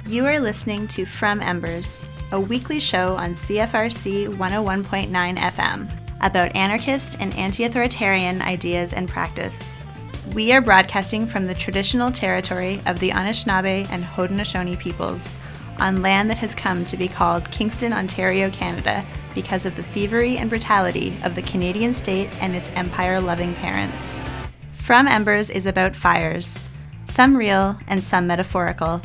You are listening to From Embers, a weekly show on CFRC 101.9 FM about anarchist and anti-authoritarian ideas and practice. We are broadcasting from the traditional territory of the Anishinaabe and Haudenosaunee peoples on land that has come to be called Kingston, Ontario, Canada, because of the thievery and brutality of the Canadian state and its empire-loving parents. From Embers is about fires, some real and some metaphorical.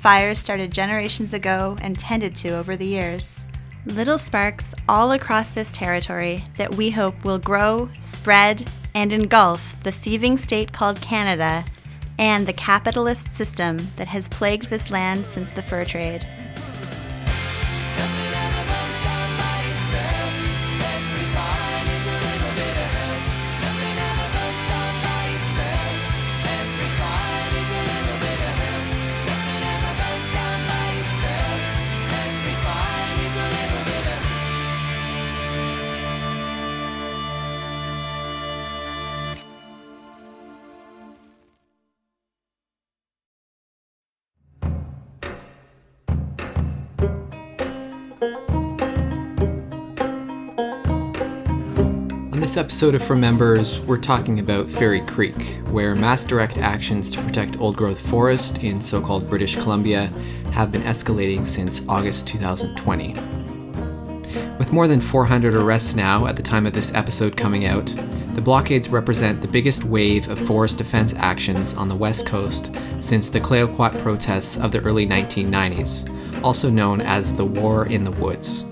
Fires started generations ago and tended to over the years. Little sparks all across this territory that we hope will grow, spread, and engulf the thieving state called Canada and the capitalist system that has plagued this land since the fur trade. In this episode of From Members, we're talking about Fairy Creek, where mass direct actions to protect old-growth forest in so-called British Columbia have been escalating since August 2020. With more than 400 arrests now at the time of this episode coming out, the blockades represent the biggest wave of forest defense actions on the West Coast since the Clayoquot protests of the early 1990s, also known as the War in the Woods.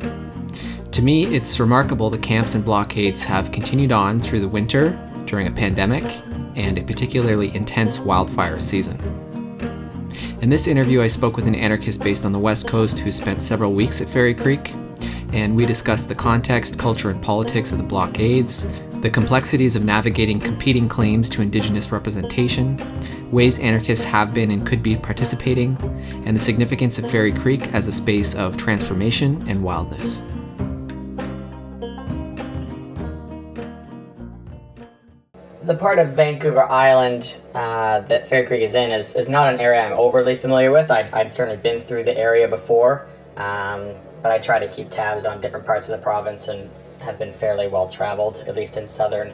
To me, it's remarkable the camps and blockades have continued on through the winter, during a pandemic, and a particularly intense wildfire season. In this interview, I spoke with an anarchist based on the West Coast who spent several weeks at Fairy Creek, and we discussed the context, culture, and politics of the blockades, the complexities of navigating competing claims to Indigenous representation, ways anarchists have been and could be participating, and the significance of Fairy Creek as a space of transformation and wildness. The part of Vancouver Island that Fairy Creek is in is not an area I'm overly familiar with. I'd certainly been through the area before, but I try to keep tabs on different parts of the province and have been fairly well traveled, at least in southern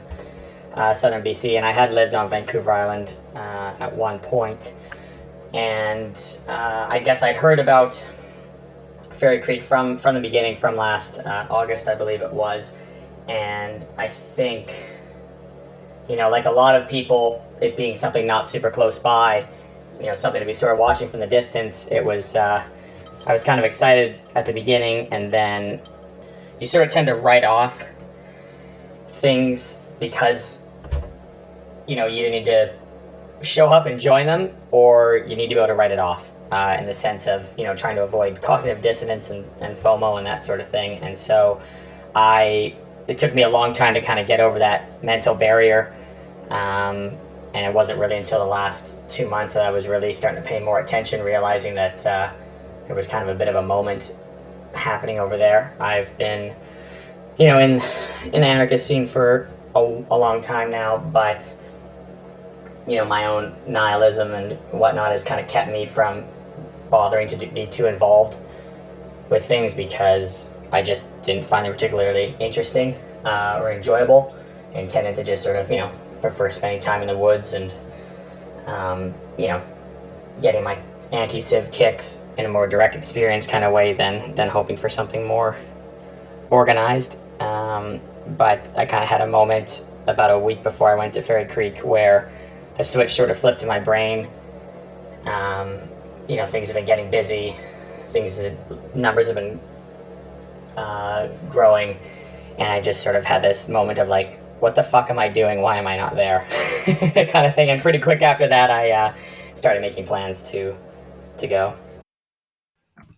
BC. And I had lived on Vancouver Island at one point, and I guess I'd heard about Fairy Creek from the beginning, from last August, I believe it was, and I think, you know, like a lot of people, it being something not super close by, you know, something to be sort of watching from the distance, it was, I was kind of excited at the beginning, and then you sort of tend to write off things because, you know, you need to show up and join them, or you need to be able to write it off, in the sense of, you know, trying to avoid cognitive dissonance and FOMO and that sort of thing. And so it took me a long time to kind of get over that mental barrier, and it wasn't really until the last 2 months that I was really starting to pay more attention, realizing that there was kind of a bit of a moment happening over there. I've been, you know, in the anarchist scene for a long time now, but, you know, my own nihilism and whatnot has kind of kept me from bothering to be too involved with things because I just didn't find them particularly interesting or enjoyable, and tended to just sort of, you know, prefer spending time in the woods and, you know, getting my anti-civ kicks in a more direct experience kind of way than hoping for something more organized. But I kind of had a moment about a week before I went to Fairy Creek where a switch sort of flipped in my brain. You know, things have been getting busy, numbers have been growing, and I just sort of had this moment of like, what the fuck am I doing? Why am I not there? kind of thing. And pretty quick after that, I started making plans to go.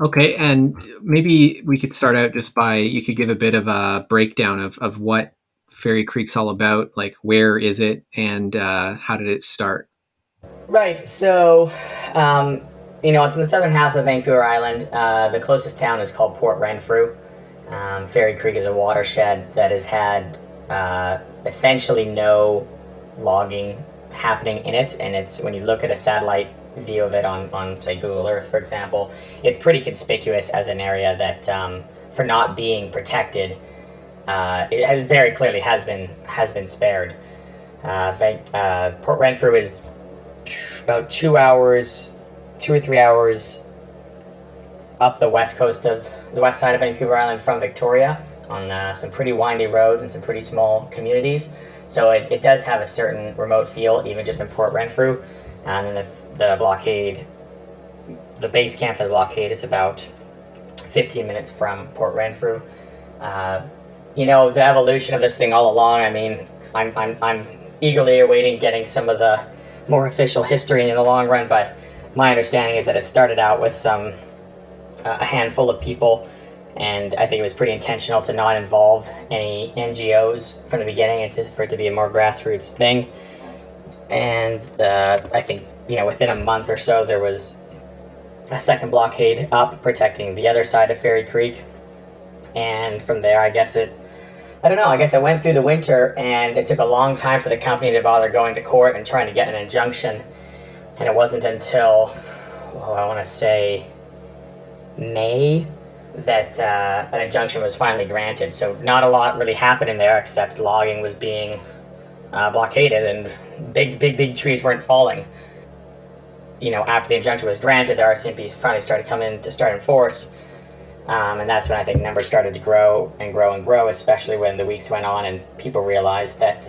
Okay, and maybe we could start out just by, you could give a bit of a breakdown of what Fairy Creek's all about, like where is it, and how did it start? Right, so, you know, it's in the southern half of Vancouver Island. The closest town is called Port Renfrew. Fairy Creek is a watershed that has had essentially no logging happening in it, and it's, when you look at a satellite view of it on say, Google Earth, for example, it's pretty conspicuous as an area that, for not being protected, it very clearly has been spared. Port Renfrew is about 2 or 3 hours up the west side of Vancouver Island from Victoria, on some pretty windy roads and some pretty small communities. So it does have a certain remote feel, even just in Port Renfrew. And then the blockade, the base camp for the blockade is about 15 minutes from Port Renfrew. The evolution of this thing all along, I mean, I'm eagerly awaiting getting some of the more official history in the long run, but my understanding is that it started out with a handful of people, and I think it was pretty intentional to not involve any NGOs from the beginning, and for it to be a more grassroots thing. And I think, within a month or so, there was a second blockade up protecting the other side of Fairy Creek. And from there, I guess it went through the winter, and it took a long time for the company to bother going to court and trying to get an injunction. And it wasn't until, I want to say May, that an injunction was finally granted. So not a lot really happened in there, except logging was being blockaded, and big trees weren't falling. After the injunction was granted, the RCMP finally started coming to start enforce. And that's when I think numbers started to grow and grow and grow, especially when the weeks went on and people realized that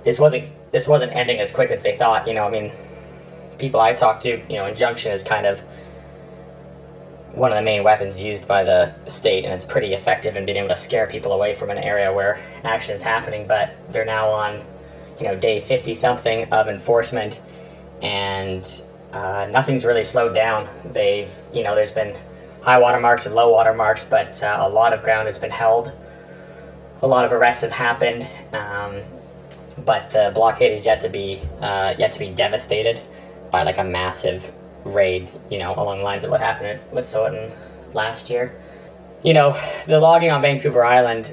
this wasn't ending as quick as they thought. People I talked to, injunction is kind of one of the main weapons used by the state, and it's pretty effective in being able to scare people away from an area where action is happening. But they're now on, day 50-something of enforcement, and nothing's really slowed down. There's been high water marks and low water marks, but a lot of ground has been held. A lot of arrests have happened, but the blockade is yet to be devastated by like a massive raid, along the lines of what happened at Wet'suwet'en last year. The logging on Vancouver Island,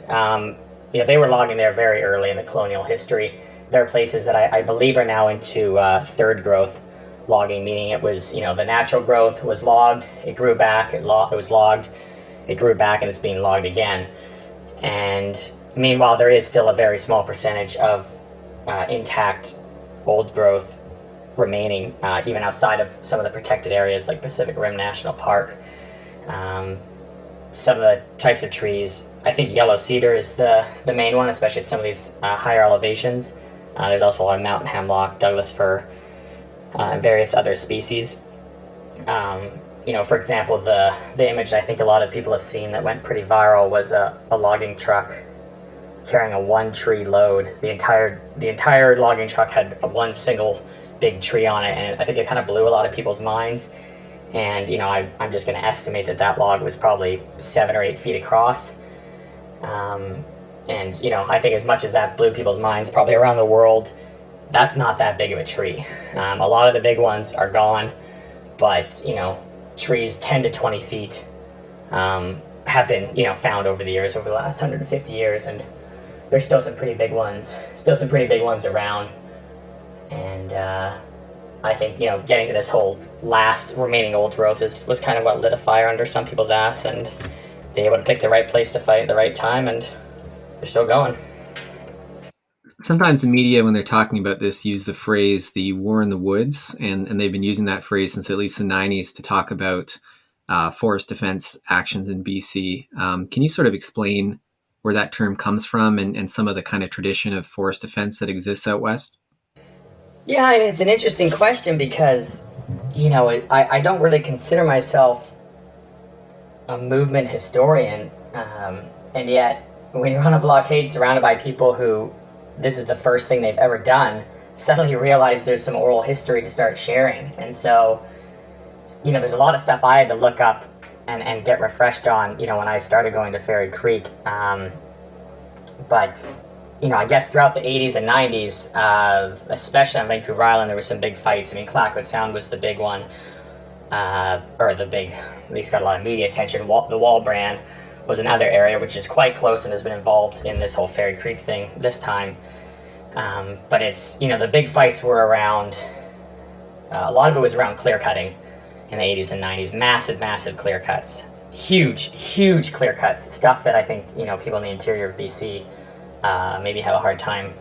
they were logging there very early in the colonial history. There are places that I believe are now into third growth logging, meaning it was, the natural growth was logged, it grew back, it was logged, it grew back, and it's being logged again. And meanwhile, there is still a very small percentage of intact old growth remaining, even outside of some of the protected areas like Pacific Rim National Park. Some of the types of trees, I think yellow cedar is the main one, especially at some of these higher elevations. There's also a lot of mountain hemlock, Douglas fir, and various other species. For example, the image I think a lot of people have seen that went pretty viral was a logging truck carrying a one tree load. The entire logging truck had one single big tree on it, and I think it kind of blew a lot of people's minds. And I'm just going to estimate that log was probably 7 or 8 feet across. And I think as much as that blew people's minds, probably around the world, that's not that big of a tree. A lot of the big ones are gone, but trees 10 to 20 feet have been found over the last 150 years, and there's still some pretty big ones around. And I think getting to this whole last remaining old growth was kind of what lit a fire under some people's ass, and they were able to pick the right place to fight at the right time, and they're still going. Sometimes the media, when they're talking about this, use the phrase the war in the woods, and they've been using that phrase since at least the 90s to talk about forest defense actions in BC. Can you sort of explain where that term comes from and some of the kind of tradition of forest defense that exists out west? Yeah, it's an interesting question because, I don't really consider myself a movement historian, and yet when you're on a blockade surrounded by people who this is the first thing they've ever done, suddenly you realize there's some oral history to start sharing. And so, there's a lot of stuff I had to look up and get refreshed on, when I started going to Fairy Creek. But I guess throughout the 80s and 90s, especially on Vancouver Island, there were some big fights. Clayoquot Sound was the big one, at least got a lot of media attention. The Walbran was another area which is quite close and has been involved in this whole Fairy Creek thing this time. But it's, the big fights were around a lot of it was around clear cutting in the 80s and 90s. Massive clear cuts. Huge clear cuts. Stuff that I think, people in the interior of BC maybe have a hard time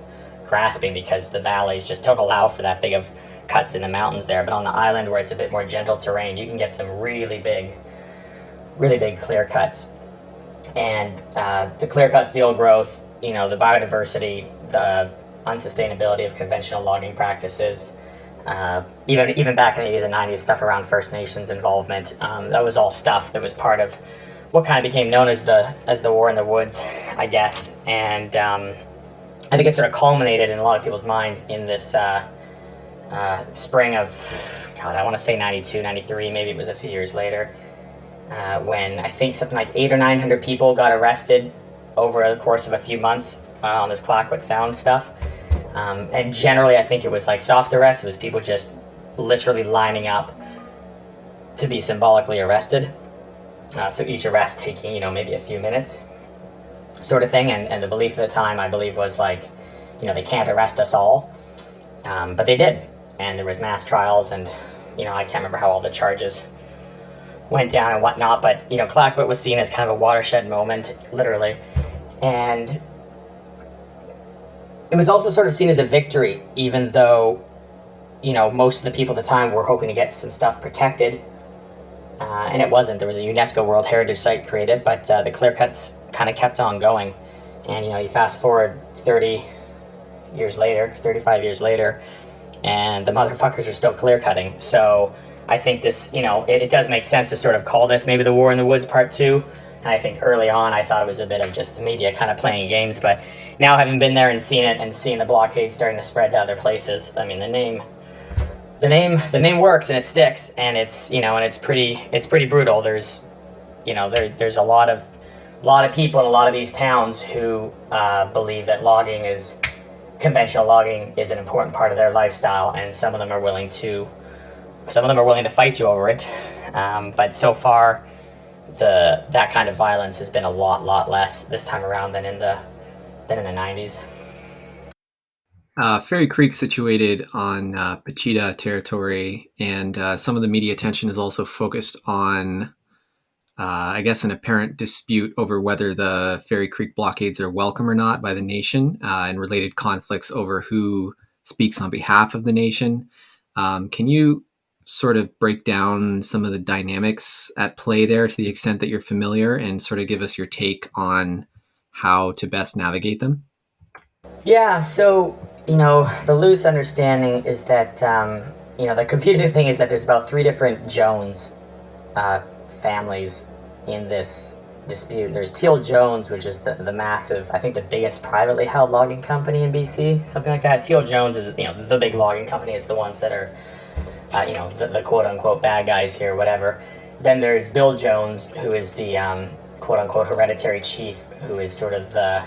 grasping, because the valleys just don't allow for that big of cuts in the mountains there. But on the island, where it's a bit more gentle terrain, you can get some really big clear cuts. And the clear cuts, the old growth, the biodiversity, the unsustainability of conventional logging practices, even back in the 80s and 90s, stuff around First Nations involvement, that was all stuff that was part of what kind of became known as the War in the Woods, I guess. And I think it sort of culminated in a lot of people's minds in this spring of, I want to say 92, 93, maybe it was a few years later, when I think something like 800 or 900 people got arrested over the course of a few months on this Clayoquot Sound stuff. And generally, I think it was like soft arrests. It was people just literally lining up to be symbolically arrested. So each arrest taking, maybe a few minutes sort of thing. And the belief at the time, I believe, was like, they can't arrest us all. But they did. And there was mass trials, and, I can't remember how all the charges went down and whatnot. But, Clayoquot was seen as kind of a watershed moment, literally. And it was also sort of seen as a victory, even though, most of the people at the time were hoping to get some stuff protected. And it wasn't. There was a UNESCO World Heritage Site created, but the clear cuts kind of kept on going. And, you fast forward 35 years later, and the motherfuckers are still clear cutting. So I think this, it does make sense to sort of call this maybe the War in the Woods Part 2. And I think early on I thought it was a bit of just the media kind of playing games, but now having been there and seen it and seeing the blockade starting to spread to other places, I mean, the name works and it sticks, and it's, and it's pretty brutal. There's, there's a lot of people in a lot of these towns who believe that conventional logging is an important part of their lifestyle, and some of them are willing to fight you over it. But so far, that kind of violence has been a lot less this time around than in the 90s. Fairy Creek is situated on Pachita territory, and some of the media attention is also focused on, I guess, an apparent dispute over whether the Fairy Creek blockades are welcome or not by the nation, and related conflicts over who speaks on behalf of the nation. Can you sort of break down some of the dynamics at play there to the extent that you're familiar, and sort of give us your take on how to best navigate them? Yeah, so, the loose understanding is that, the confusing thing is that there's about 3 different Jones families in this dispute. There's Teal Jones, which is the massive, I think the biggest privately held logging company in BC, something like that. Teal Jones is, the big logging company, is the ones that are, the quote-unquote bad guys here, whatever. Then there's Bill Jones, who is the quote-unquote hereditary chief, who is sort of the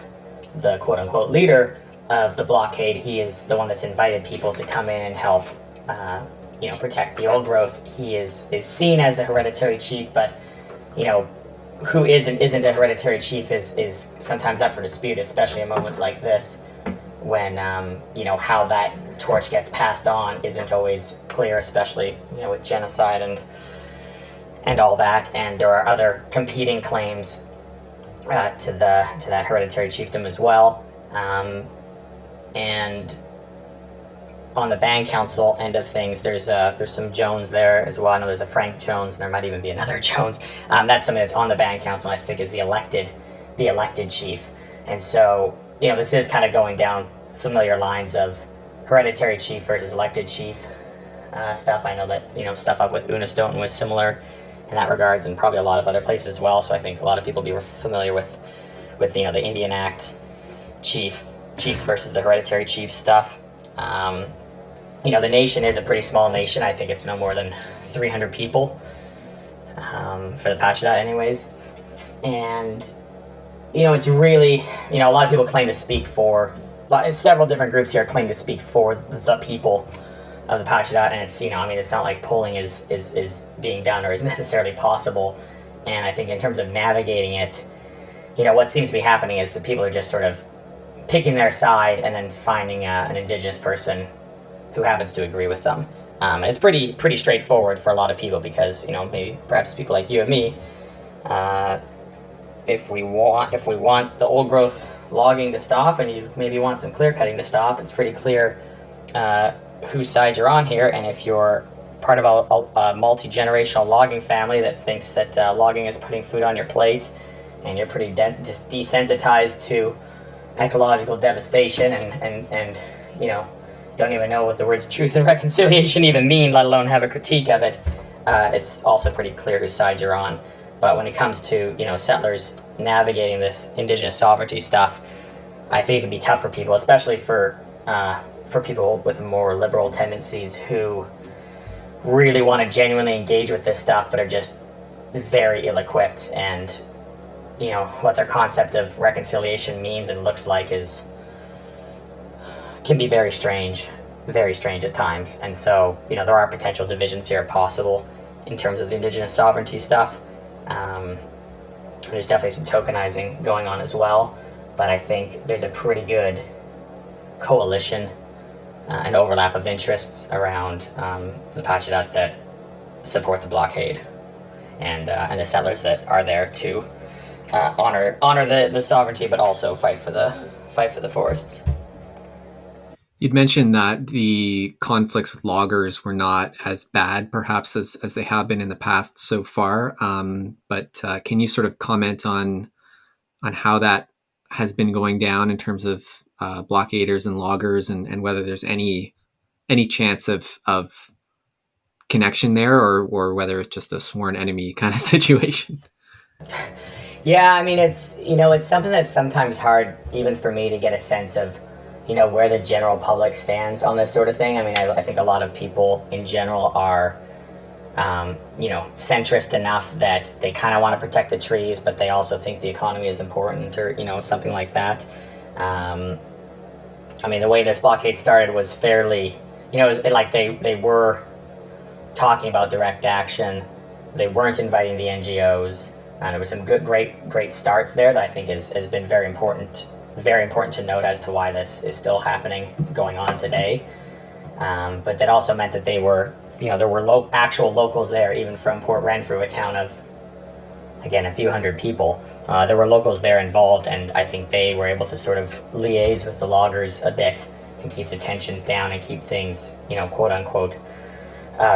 quote-unquote leader of the blockade. He is the one that's invited people to come in and help, protect the old growth. He is seen as a hereditary chief, but, who isn't a hereditary chief is sometimes up for dispute, especially in moments like this, when, how that torch gets passed on isn't always clear, especially, with genocide and all that. And there are other competing claims to that hereditary chiefdom as well. And on the band council end of things, there's some Jones there as well. I know there's a Frank Jones, and there might even be another Jones. That's something that's on the band council, I think, is the elected chief. And so, this is kind of going down familiar lines of hereditary chief versus elected chief stuff. I know that, stuff up with Unistoten was similar in that regards, and probably a lot of other places as well. So I think a lot of people be familiar with the Indian Act chiefs versus the hereditary chief stuff. The nation is a pretty small nation. I think it's no more than 300 people for the Pachita anyways. And, it's really, a lot of people claim to speak for, several different groups here claim to speak for the people of the Pachita, and it's, it's not like polling is being done or is necessarily possible. And I think in terms of navigating it, what seems to be happening is that people are just sort of picking their side and then finding an indigenous person who happens to agree with them. It's pretty straightforward for a lot of people because, maybe perhaps people like you and me, if we want the old growth logging to stop and you maybe want some clear cutting to stop, it's pretty clear whose side you're on here. And if you're part of a multi-generational logging family that thinks that logging is putting food on your plate, and you're pretty desensitized to ecological devastation and don't even know what the words truth and reconciliation even mean, let alone have a critique of it, it's also pretty clear whose side you're on. But when it comes to, settlers navigating this indigenous sovereignty stuff, I think it can be tough for people, especially for people with more liberal tendencies who really want to genuinely engage with this stuff but are just very ill-equipped, and what their concept of reconciliation means and looks like can be very strange at times. And so, there are potential divisions here possible in terms of the indigenous sovereignty stuff. There's definitely some tokenizing going on as well, but I think there's a pretty good coalition and overlap of interests around the Pacheedaht that support the blockade, and the settlers that are there to honor the sovereignty, but also fight for the forests. You'd mentioned that the conflicts with loggers were not as bad, perhaps, as they have been in the past so far. But can you sort of comment on how that has been going down in terms of blockaders and loggers, and whether there's any chance of connection there, or whether it's just a sworn enemy kind of situation? Yeah, I mean, it's something that's sometimes hard even for me to get a sense of where the general public stands on this sort of thing. I mean, I think a lot of people in general are, centrist enough that they kind of want to protect the trees, but they also think the economy is important, or, something like that. I mean, the way this blockade started was fairly, it was like they were talking about direct action. They weren't inviting the NGOs, and there was some great starts there that I think has been very important to note as to why this is still happening, going on today. But that also meant that there were actual locals there, even from Port Renfrew, a town of, again, a few hundred people. There were locals there involved, and I think they were able to sort of liaise with the loggers a bit and keep the tensions down and keep things, quote unquote,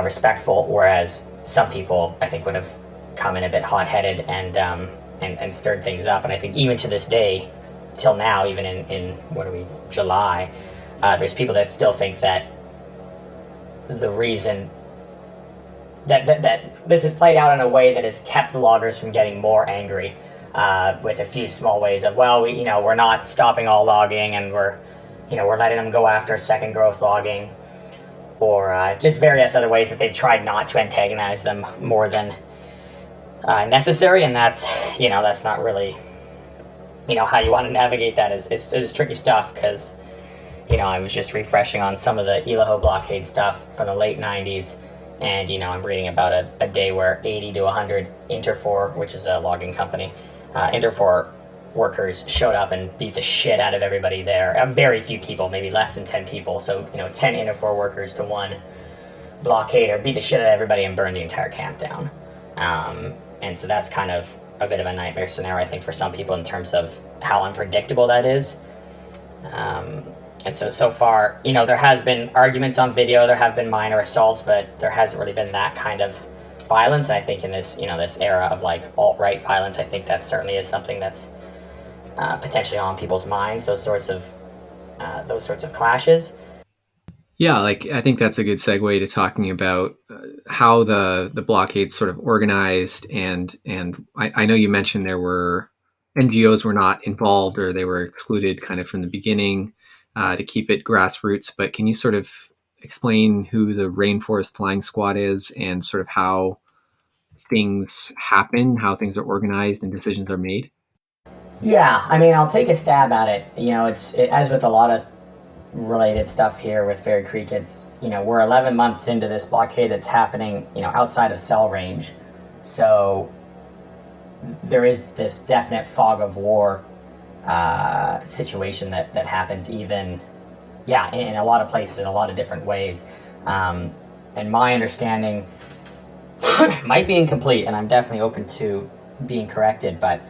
respectful. Whereas some people, I think, would have come in a bit hot-headed and stirred things up. And I think even to this day, till now, even in what are we, July, there's people that still think that the reason that this has played out in a way that has kept the loggers from getting more angry, with a few small ways of, well, we're not stopping all logging, and we're letting them go after second growth logging, or just various other ways that they've tried not to antagonize them more than necessary. And that's not really how you want to navigate that. Is tricky stuff, because I was just refreshing on some of the Ilaho blockade stuff from the late 90s, and I'm reading about a day where 80 to 100 Interfor, which is a logging company, Interfor workers showed up and beat the shit out of everybody there. Very few people, maybe less than 10 people, so 10 Interfor workers to one blockader beat the shit out of everybody and burned the entire camp down. And so that's kind of a bit of a nightmare scenario, I think, for some people in terms of how unpredictable that is. And so far, there has been arguments on video, there have been minor assaults, but there hasn't really been that kind of violence. And I think in this, this era of like alt-right violence, I think that certainly is something that's potentially on people's minds, those sorts of clashes. Yeah, I think that's a good segue to talking about how the blockade sort of organized, and I know you mentioned there were NGOs were not involved, or they were excluded kind of from the beginning to keep it grassroots. But can you sort of explain who the Rainforest Flying Squad is, and sort of how things happen, how things are organized and decisions are made? Yeah, I mean, I'll take a stab at it. It's as with a lot of related stuff here with Fairy Creek, it's, we're 11 months into this blockade that's happening, outside of cell range. So there is this definite fog of war situation that happens even, in a lot of places, in a lot of different ways. and my understanding might be incomplete, and I'm definitely open to being corrected, but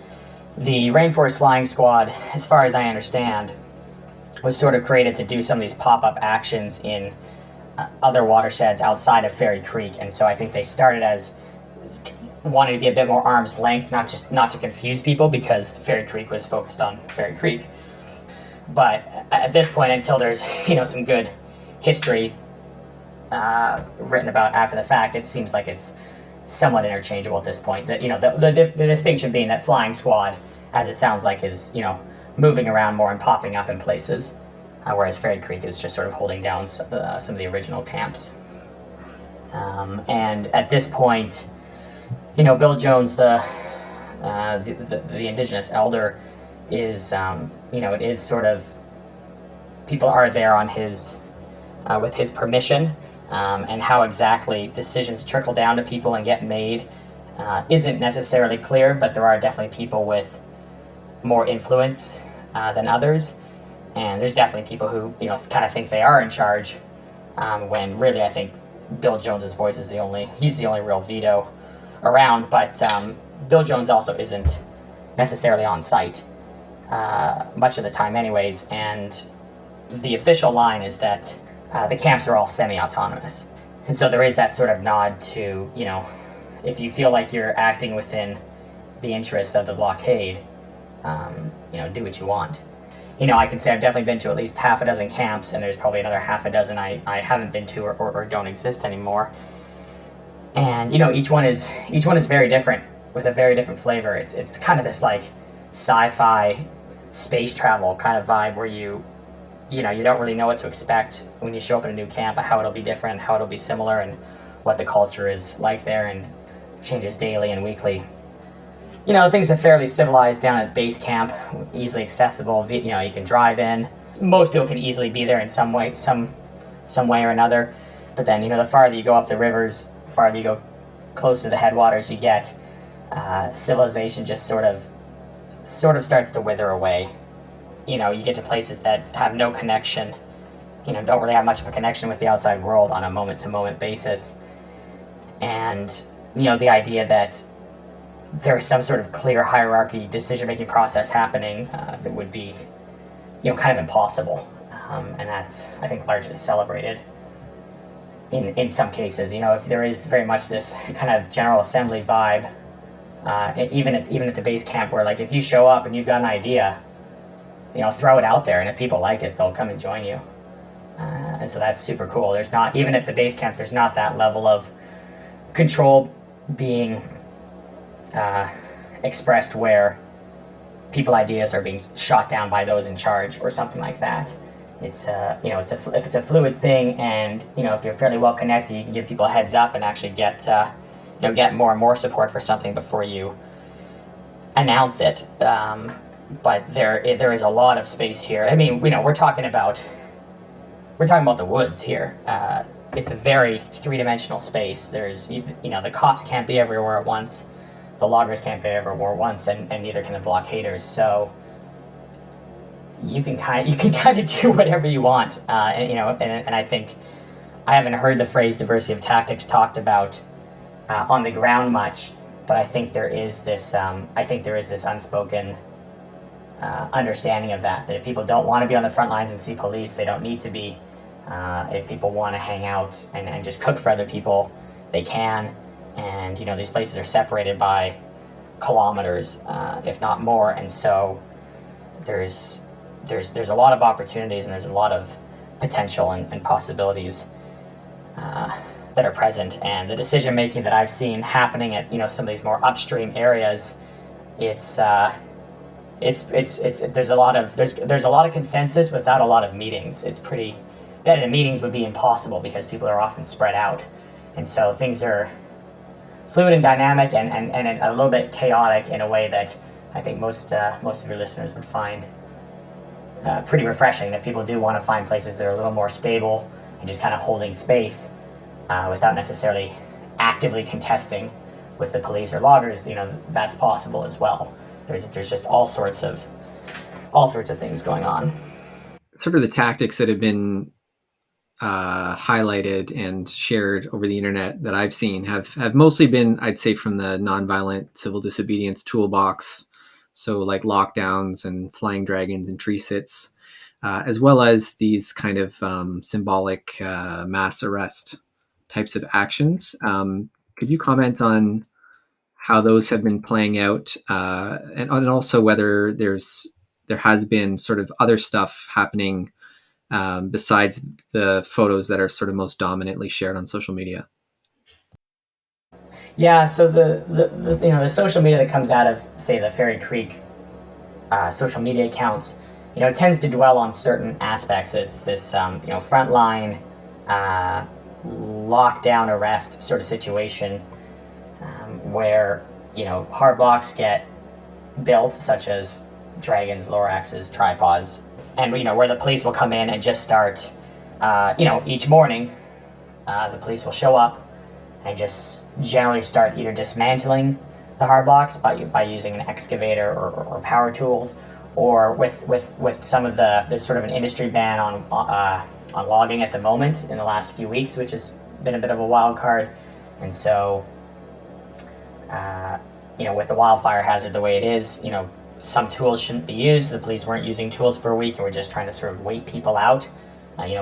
the Rainforest Flying Squad, as far as I understand, was sort of created to do some of these pop-up actions in other watersheds outside of Fairy Creek, and so I think they started as wanting to be a bit more arm's length, not to confuse people, because Fairy Creek was focused on Fairy Creek. But at this point, until there's some good history written about after the fact, it seems like it's somewhat interchangeable at this point. That the distinction being that Flying Squad, as it sounds like, is moving around more and popping up in places, whereas Fairy Creek is just sort of holding down some of the original camps. And at this point, Bill Jones, the indigenous elder, is it is sort of, people are there on his with his permission, and how exactly decisions trickle down to people and get made isn't necessarily clear, but there are definitely people with more influence than others, and there's definitely people who kind of think they are in charge, when really I think Bill Jones's voice is the only real veto around. But Bill Jones also isn't necessarily on site much of the time anyways, and the official line is that the camps are all semi-autonomous, and so there is that sort of nod to, if you feel like you're acting within the interests of the blockade, do what you want. I can say I've definitely been to at least half a dozen camps, and there's probably another half a dozen I haven't been to or don't exist anymore. And each one is very different, with a very different flavor. It's kind of this like sci-fi space travel kind of vibe where you don't really know what to expect when you show up in a new camp, how it'll be different, how it'll be similar, and what the culture is like there, and changes daily and weekly. Things are fairly civilized down at base camp, easily accessible. You can drive in. Most people can easily be there in some way or another. But then, the farther you go up the rivers, the farther you go closer to the headwaters you get, civilization just sort of starts to wither away. You get to places that have no connection, don't really have much of a connection with the outside world on a moment-to-moment basis. And, the idea that there's some sort of clear hierarchy, decision-making process happening that would be, kind of impossible. And that's, I think, largely celebrated in some cases. If there is very much this kind of General Assembly vibe, even at the base camp, where, like, if you show up and you've got an idea, throw it out there, and if people like it, they'll come and join you. And so that's super cool. There's not, even at the base camp, there's not that level of control being expressed where people ideas are being shot down by those in charge or something like that. It's if it's a fluid thing, and if you're fairly well connected, you can give people a heads up and actually get more and more support for something before you announce it. But there is a lot of space here. I mean, we're talking about the woods here. It's a very three-dimensional space. There's the cops can't be everywhere at once. The loggers can't be everywhere at once, and neither can the blockaders. So you can kind of do whatever you want. And I think I haven't heard the phrase diversity of tactics talked about on the ground much, but I think there is this unspoken understanding of that if people don't want to be on the front lines and see police, they don't need to be. If people want to hang out and just cook for other people, they can. And these places are separated by kilometers, if not more, and so there's a lot of opportunities, and there's a lot of potential and possibilities that are present. And the decision making that I've seen happening at some of these more upstream areas, there's a lot of consensus without a lot of meetings. The meetings would be impossible because people are often spread out, and so things are fluid and dynamic and a little bit chaotic in a way that I think most of your listeners would find pretty refreshing. If people do want to find places that are a little more stable and just kind of holding space without necessarily actively contesting with the police or loggers, that's possible as well. There's just all sorts of things going on. Sort of the tactics that have been highlighted and shared over the internet that I've seen have mostly been, I'd say, from the nonviolent civil disobedience toolbox. So like lockdowns and flying dragons and tree sits, as well as these kind of symbolic mass arrest types of actions. Could you comment on how those have been playing out, and also whether there has been sort of other stuff happening besides the photos that are sort of most dominantly shared on social media? Yeah, so the social media that comes out of, say, the Fairy Creek social media accounts, it tends to dwell on certain aspects. It's this frontline lockdown arrest sort of situation, where hard blocks get built, such as dragons, Loraxes, tripods, and where the police will come in and just start, each morning, the police will show up and just generally start either dismantling the hard blocks by using an excavator or power tools, or with some of there's sort of an industry ban on logging at the moment in the last few weeks, which has been a bit of a wild card, and so with the wildfire hazard the way it is, some tools shouldn't be used. The police weren't using tools for a week, and we're just trying to sort of wait people out.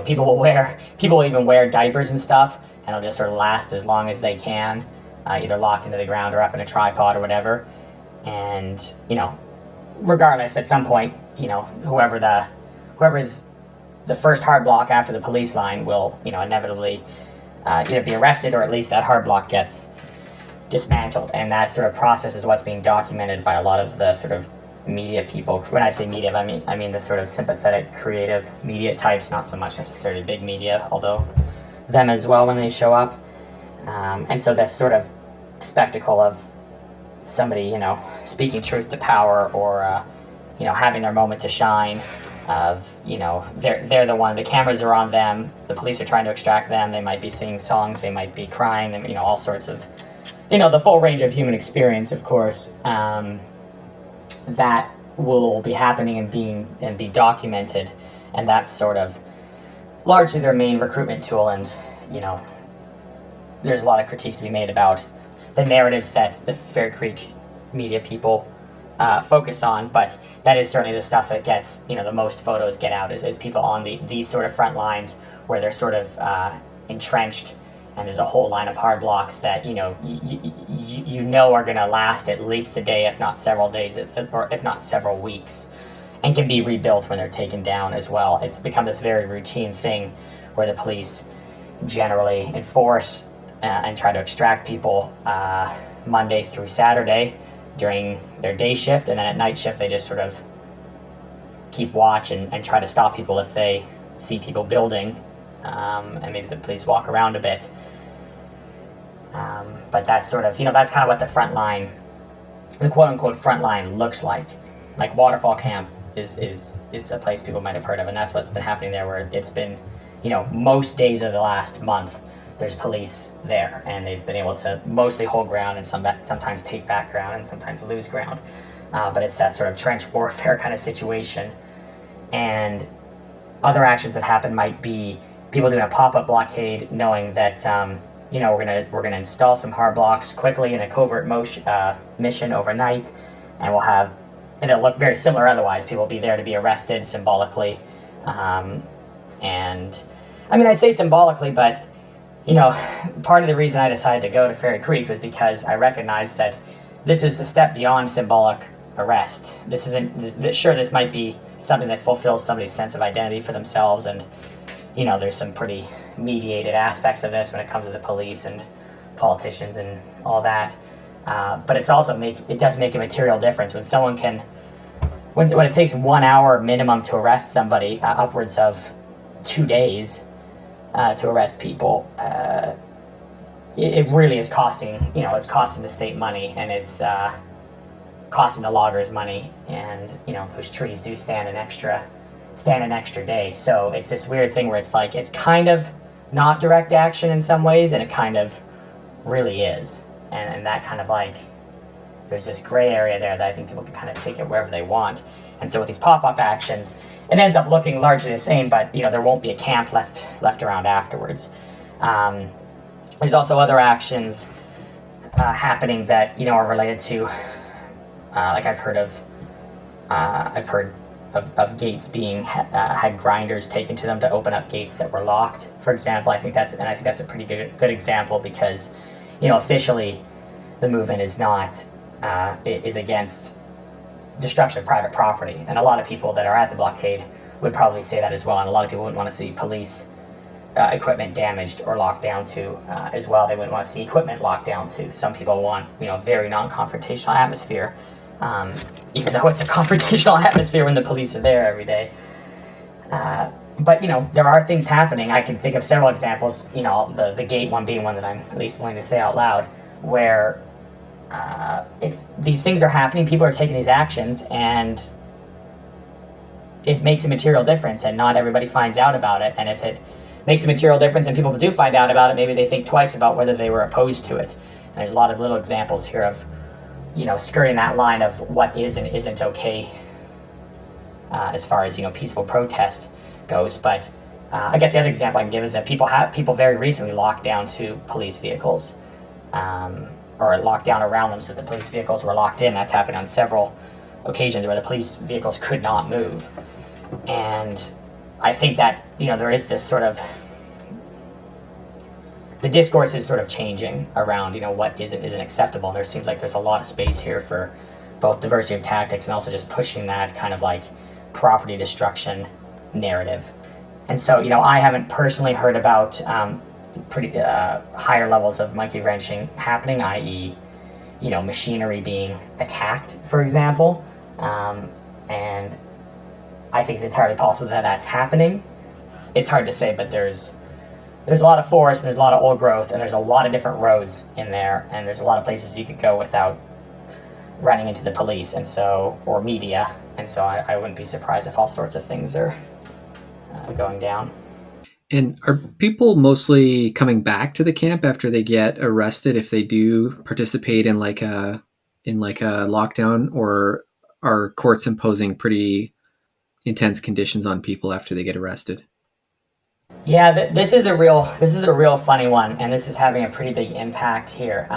People will even wear diapers and stuff, and it'll just sort of last as long as they can, either locked into the ground or up in a tripod or whatever. And regardless, at some point, whoever's the first hard block after the police line will, inevitably either be arrested, or at least that hard block gets dismantled. And that sort of process is what's being documented by a lot of the sort of media people. When I say media, I mean the sort of sympathetic, creative media types, not so much necessarily big media, although them as well when they show up. And so this sort of spectacle of somebody, speaking truth to power, or having their moment to shine, of they're the one, the cameras are on them, the police are trying to extract them, they might be singing songs, they might be crying, and all sorts of the full range of human experience, of course, that will be happening and be documented. And that's sort of largely their main recruitment tool. And there's a lot of critiques to be made about the narratives that the Fairy Creek media people focus on, but that is certainly the stuff that gets the most photos get out, is people on these sort of front lines where they're sort of entrenched, and there's a whole line of hard blocks that are going to last at least a day, if not several days, or if not several weeks, and can be rebuilt when they're taken down as well. It's become this very routine thing where the police generally enforce and try to extract people Monday through Saturday during their day shift, and then at night shift they just sort of keep watch and try to stop people if they see people building, and maybe the police walk around a bit. But that's sort of, that's kind of what the quote-unquote front line looks like. Like Waterfall Camp is a place people might have heard of, and that's what's been happening there, where it's been, most days of the last month, there's police there, and they've been able to mostly hold ground and sometimes take back ground and sometimes lose ground. But it's that sort of trench warfare kind of situation. And other actions that happen might be people doing a pop-up blockade, knowing that we're gonna install some hard blocks quickly in a covert mission overnight, and it'll look very similar otherwise. People will be there to be arrested symbolically, and I say symbolically, but part of the reason I decided to go to Fairy Creek was because I recognized that this is a step beyond symbolic arrest. This might be something that fulfills somebody's sense of identity for themselves, and there's some pretty mediated aspects of this when it comes to the police and politicians and all that. But it's also it does make a material difference when someone when it takes 1 hour minimum to arrest somebody, upwards of 2 days to arrest people. It really is costing, it's costing the state money, and it's costing the loggers money, and those trees do stand an extra day. So it's this weird thing where it's like, it's kind of not direct action in some ways, and it kind of really is. And that kind of there's this gray area there that I think people can kind of take it wherever they want. And so with these pop-up actions, it ends up looking largely the same, but there won't be a camp left around afterwards. There's also other actions happening that are related to, like I've heard of gates being had grinders taken to them to open up gates that were locked, for example. I think that's a pretty good example, because officially the movement is not is against destruction of private property, and a lot of people that are at the blockade would probably say that as well, and a lot of people wouldn't want to see police equipment damaged or locked down to as well. They wouldn't want to see equipment locked down to. Some people want very non-confrontational atmosphere, even though it's a confrontational atmosphere when the police are there every day. But there are things happening. I can think of several examples, the gate one being one that I'm at least willing to say out loud, where these things are happening, people are taking these actions, and it makes a material difference, and not everybody finds out about it. And if it makes a material difference and people do find out about it, maybe they think twice about whether they were opposed to it. And there's a lot of little examples here of skirting that line of what is and isn't okay as far as peaceful protest goes. But I guess the other example I can give is that people very recently locked down to police vehicles, or locked down around them so the police vehicles were locked in. That's happened on several occasions where the police vehicles could not move. And I think that there is this sort of, the discourse is sort of changing around what isn't acceptable, and there seems like there's a lot of space here for both diversity of tactics and also just pushing that kind of like property destruction narrative. And so I haven't personally heard about pretty higher levels of monkey wrenching happening, i.e. machinery being attacked, for example, and I think it's entirely possible that that's happening. It's hard to say, but there's a lot of forest, and there's a lot of old growth, and there's a lot of different roads in there, and there's a lot of places you could go without running into the police, and so, or media, and so I wouldn't be surprised if all sorts of things are going down. And are people mostly coming back to the camp after they get arrested if they do participate in like a lockdown, or are courts imposing pretty intense conditions on people after they get arrested? Yeah, this is a real funny one, and this is having a pretty big impact here.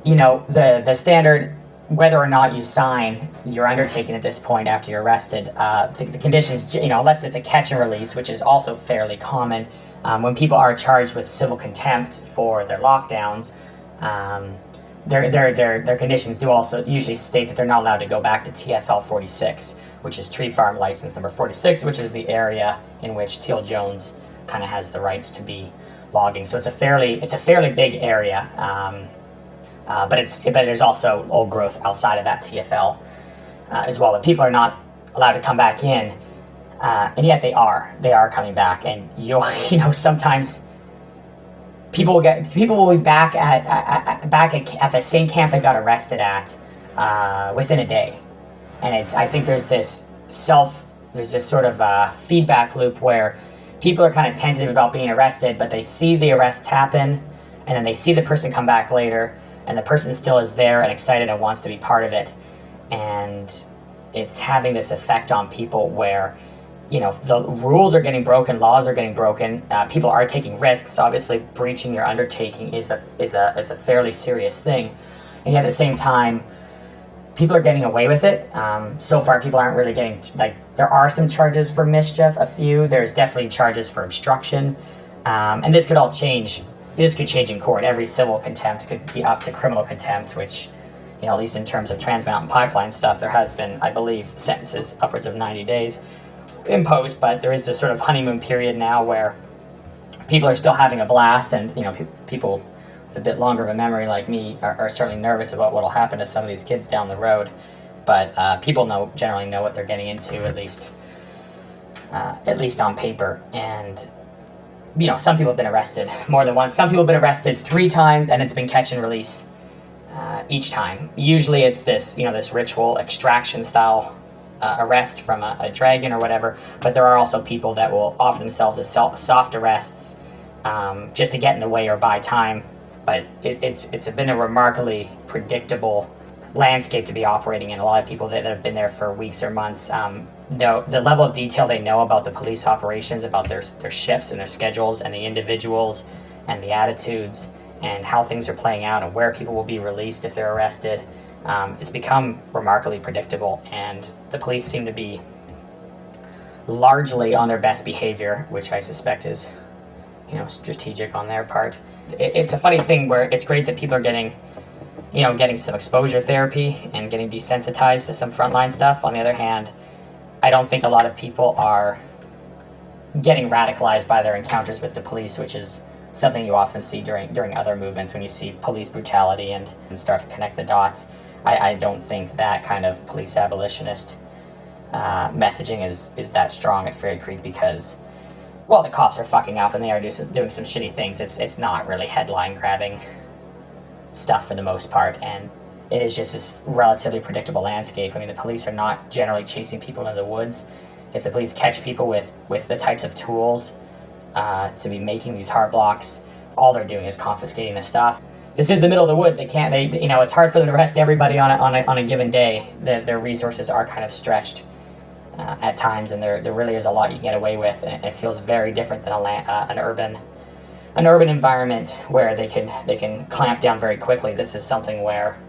The standard, whether or not you sign your undertaking at this point after you're arrested, the conditions, unless it's a catch and release, which is also fairly common, when people are charged with civil contempt for their lockdowns, their conditions do also usually state that they're not allowed to go back to TFL 46, which is Tree Farm License Number 46, which is the area in which Teal Jones kind of has the rights to be logging. So it's a fairly big area, but there's also old growth outside of that TFL as well. But people are not allowed to come back in, and yet they are coming back. And sometimes people will be back at the same camp they got arrested at within a day. And I think there's this sort of feedback loop where people are kind of tentative about being arrested, but they see the arrests happen, and then they see the person come back later, and the person still is there and excited and wants to be part of it. And it's having this effect on people where, the rules are getting broken, laws are getting broken, people are taking risks. Obviously, breaching your undertaking is a fairly serious thing, and yet at the same time, people are getting away with it. So far, people aren't really getting, there are some charges for mischief, a few. There's definitely charges for obstruction. And this could all change. This could change in court. Every civil contempt could be up to criminal contempt, which, at least in terms of Trans Mountain Pipeline stuff, there has been, I believe, sentences upwards of 90 days imposed. But there is this sort of honeymoon period now where people are still having a blast, and, people with a bit longer of a memory like me are certainly nervous about what will happen to some of these kids down the road. But people generally know what they're getting into, at least on paper. And some people have been arrested more than once. Some people have been arrested 3 times, and it's been catch and release each time. Usually it's this ritual extraction style arrest from a dragon or whatever. But there are also people that will offer themselves as soft arrests just to get in the way or buy time but it's been a remarkably predictable landscape to be operating in. A lot of people that have been there for weeks or months know the level of detail they know about the police operations, about their shifts and their schedules and the individuals and the attitudes and how things are playing out and where people will be released if they're arrested. It's become remarkably predictable, and the police seem to be largely on their best behavior, which I suspect is, strategic on their part. It's a funny thing where it's great that people are getting some exposure therapy and getting desensitized to some frontline stuff. On the other hand, I don't think a lot of people are getting radicalized by their encounters with the police, which is something you often see during other movements when you see police brutality and start to connect the dots. I don't think that kind of police abolitionist messaging is that strong at Fairy Creek because, well, the cops are fucking up and they are doing some shitty things. It's not really headline grabbing stuff for the most part, and it is just this relatively predictable landscape. I mean, the police are not generally chasing people into the woods. If the police catch people with the types of tools to be making these hard blocks, all they're doing is confiscating the stuff. This is the middle of the woods. It's hard for them to arrest everybody on a given day. Their resources are kind of stretched at times, and there really is a lot you can get away with, and it feels very different than an urban environment where they can clamp down very quickly. This is something where,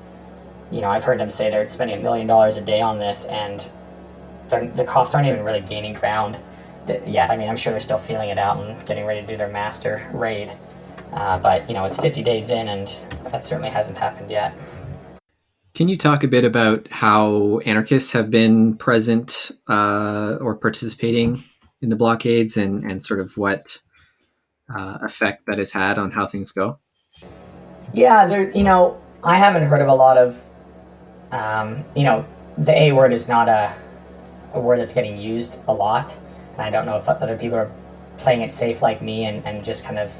I've heard them say they're spending $1 million a day on this, and the cops aren't even really gaining ground yet. I mean, I'm sure they're still feeling it out and getting ready to do their master raid. But, it's 50 days in, and that certainly hasn't happened yet. Can you talk a bit about how anarchists have been present or participating in the blockades and sort of what effect that has had on how things go? Yeah, I haven't heard of a lot of, the A word is not a word that's getting used a lot. And I don't know if other people are playing it safe like me and just kind of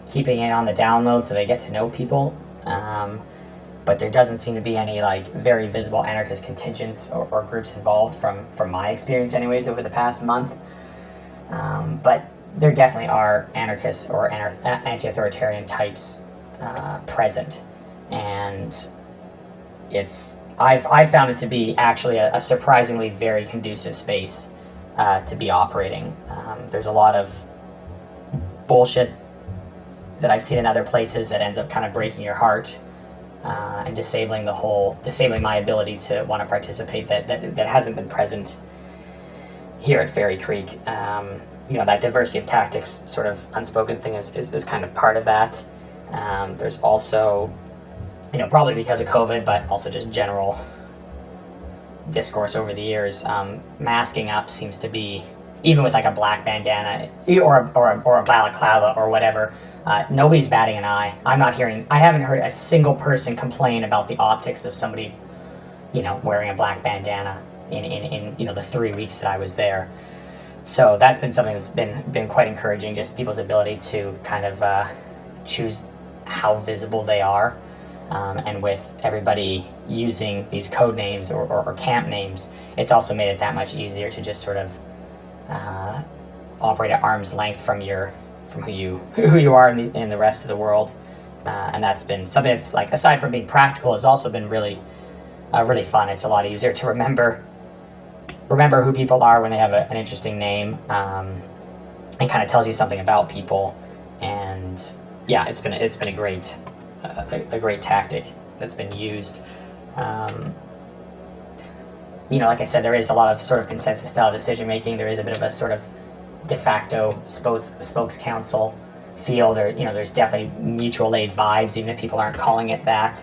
keeping it on the download so they get to know people. But there doesn't seem to be any very visible anarchist contingents or groups involved from my experience anyways over the past month. But there definitely are anarchists or anti-authoritarian types present, and I found it to be actually a surprisingly very conducive space to be operating. There's a lot of bullshit that I've seen in other places that ends up kind of breaking your heart and disabling my ability to want to participate that hasn't been present here at Fairy Creek. That diversity of tactics sort of unspoken thing is kind of part of that. There's also, probably because of COVID, but also just general discourse over the years, masking up seems to be, even with a black bandana or a balaclava or whatever, nobody's batting an eye. I haven't heard a single person complain about the optics of somebody, wearing a black bandana in the 3 weeks that I was there. So that's been something that's been quite encouraging, just people's ability to kind of choose how visible they are. And with everybody using these code names or camp names, it's also made it that much easier to just sort of operate at arm's length from who you are in the rest of the world. And that's been something that's aside from being practical, has also been really fun. It's a lot easier to remember who people are when they have an interesting name, and kind of tells you something about people. And yeah, it's been a great tactic that's been used. Like I said, there is a lot of sort of consensus style decision making. There is a bit of a sort of de facto spokes council feel. There's definitely mutual aid vibes, even if people aren't calling it that.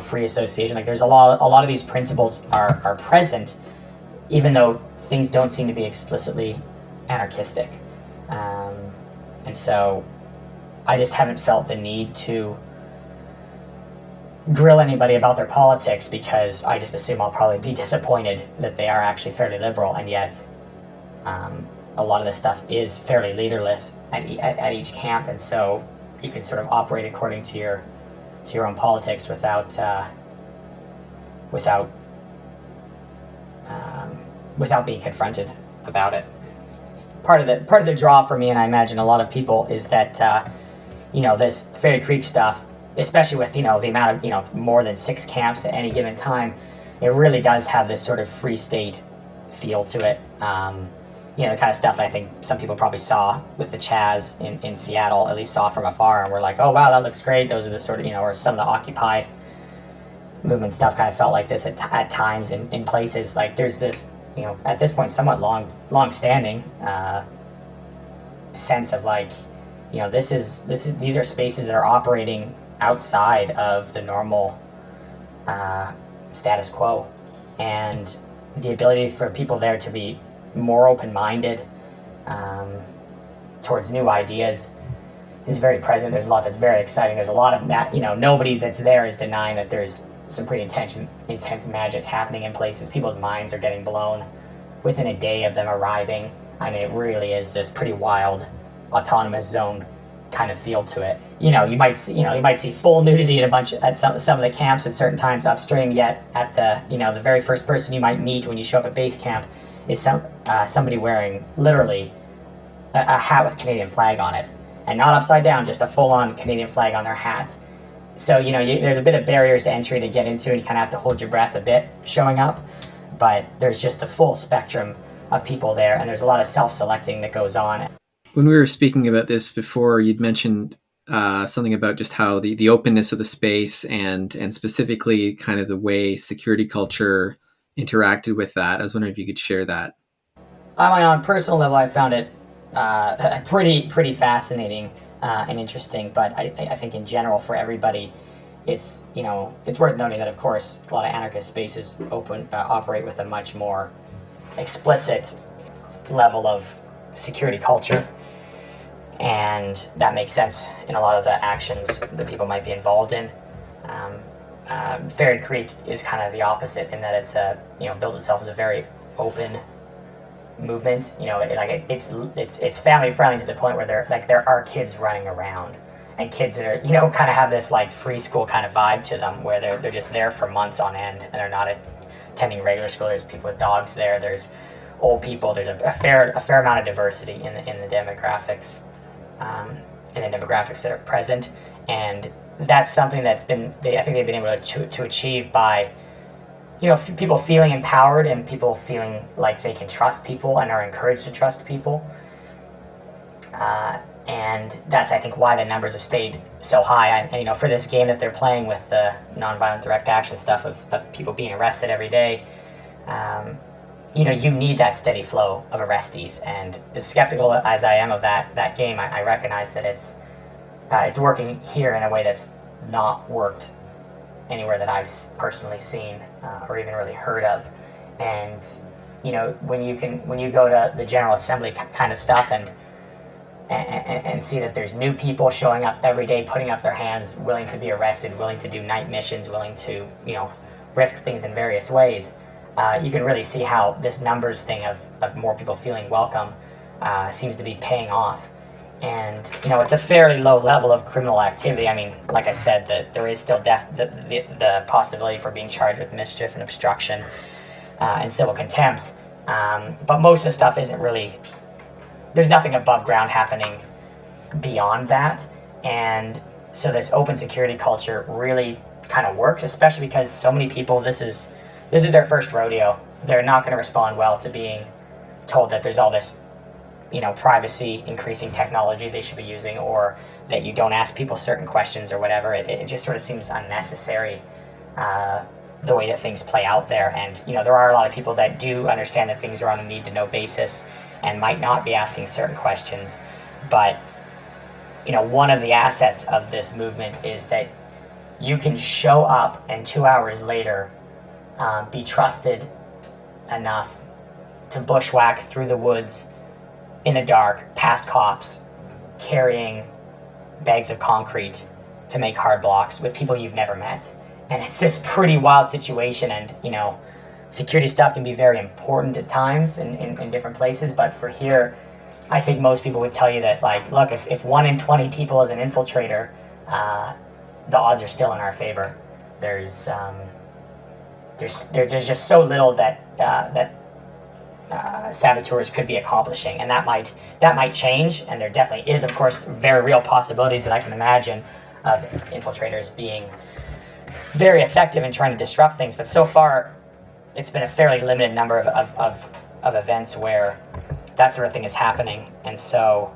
Free association. There's a lot of these principles are present, even though things don't seem to be explicitly anarchistic. And so I just haven't felt the need to grill anybody about their politics, because I just assume I'll probably be disappointed that they are actually fairly liberal, and yet a lot of this stuff is fairly leaderless at each camp, and so you can sort of operate according to your own politics without being confronted about it. Part of the draw for me, and I imagine a lot of people, is that this Fairy Creek stuff, especially with, the amount of, more than 6 camps at any given time, it really does have this sort of free state feel to it. The kind of stuff I think some people probably saw with the Chaz in Seattle, at least saw from afar, and were like, oh wow, that looks great. Those are the sort of, or some of the Occupy movement stuff kind of felt like this at times in places. Like there's this, at this point, somewhat long-standing sense of like, these are spaces that are operating outside of the normal status quo, and the ability for people there to be more open-minded towards new ideas is very present. There's a lot that's very exciting. There's a lot of that, nobody that's there is denying that there's some pretty intense magic happening in places. People's minds are getting blown within a day of them arriving. I mean, it really is this pretty wild autonomous zone kind of feel to it. You might see full nudity at some of the camps at certain times upstream, yet at the very first person you might meet when you show up at base camp is somebody wearing literally a hat with Canadian flag on it, and not upside down, just a full-on Canadian flag on their hat. So there's a bit of barriers to entry to get into, and you kind of have to hold your breath a bit showing up, but there's just the full spectrum of people there, and there's a lot of self-selecting that goes on. When we were speaking about this before, you'd mentioned something about just how the openness of the space and specifically kind of the way security culture interacted with that. I was wondering if you could share that. On my own personal level, I found it pretty fascinating and interesting, but I think in general for everybody, it's worth noting that of course a lot of anarchist spaces operate with a much more explicit level of security culture, and that makes sense in a lot of the actions that people might be involved in. Fairy Creek is kind of the opposite in that it's builds itself as a very open movement. It's family friendly to the point where there are kids running around, and kids that are kind of have this like free school kind of vibe to them, where they're just there for months on end and they're not attending regular school. There's people with dogs there. There's old people. There's a fair amount of diversity in the demographics, that are present, and that's something that's I think they've been able to achieve by people feeling empowered and people feeling like they can trust people and are encouraged to trust people, and that's I think why the numbers have stayed so high. And for this game that they're playing with the nonviolent direct action stuff of people being arrested every day, you need that steady flow of arrestees. And as skeptical as I am of that game, I recognize that it's working here in a way that's not worked anywhere that I've personally seen or even really heard of. And when you go to the General Assembly kind of stuff and see that there's new people showing up every day, putting up their hands, willing to be arrested, willing to do night missions, willing to risk things in various ways, you can really see how this numbers thing of more people feeling welcome seems to be paying off. And it's a fairly low level of criminal activity. I mean, like I said, that there is still the possibility for being charged with mischief and obstruction and civil contempt, but most of the stuff isn't really. There's nothing above ground happening beyond that, and so this open security culture really kind of works, especially because so many people. This is their first rodeo. They're not going to respond well to being told that there's all this privacy increasing technology they should be using, or that you don't ask people certain questions or whatever. It just sort of seems unnecessary, the way that things play out there. And there are a lot of people that do understand that things are on a need to know basis and might not be asking certain questions, but one of the assets of this movement is that you can show up and 2 hours later be trusted enough to bushwhack through the woods in the dark, past cops, carrying bags of concrete to make hard blocks with people you've never met. And it's this pretty wild situation, and security stuff can be very important at times in different places, but for here, I think most people would tell you that, like, look, if 1 in 20 people is an infiltrator, the odds are still in our favor. There's just so little that saboteurs could be accomplishing, and that might change. And there definitely is, of course, very real possibilities that I can imagine of infiltrators being very effective in trying to disrupt things. But so far, it's been a fairly limited number of events where that sort of thing is happening. And so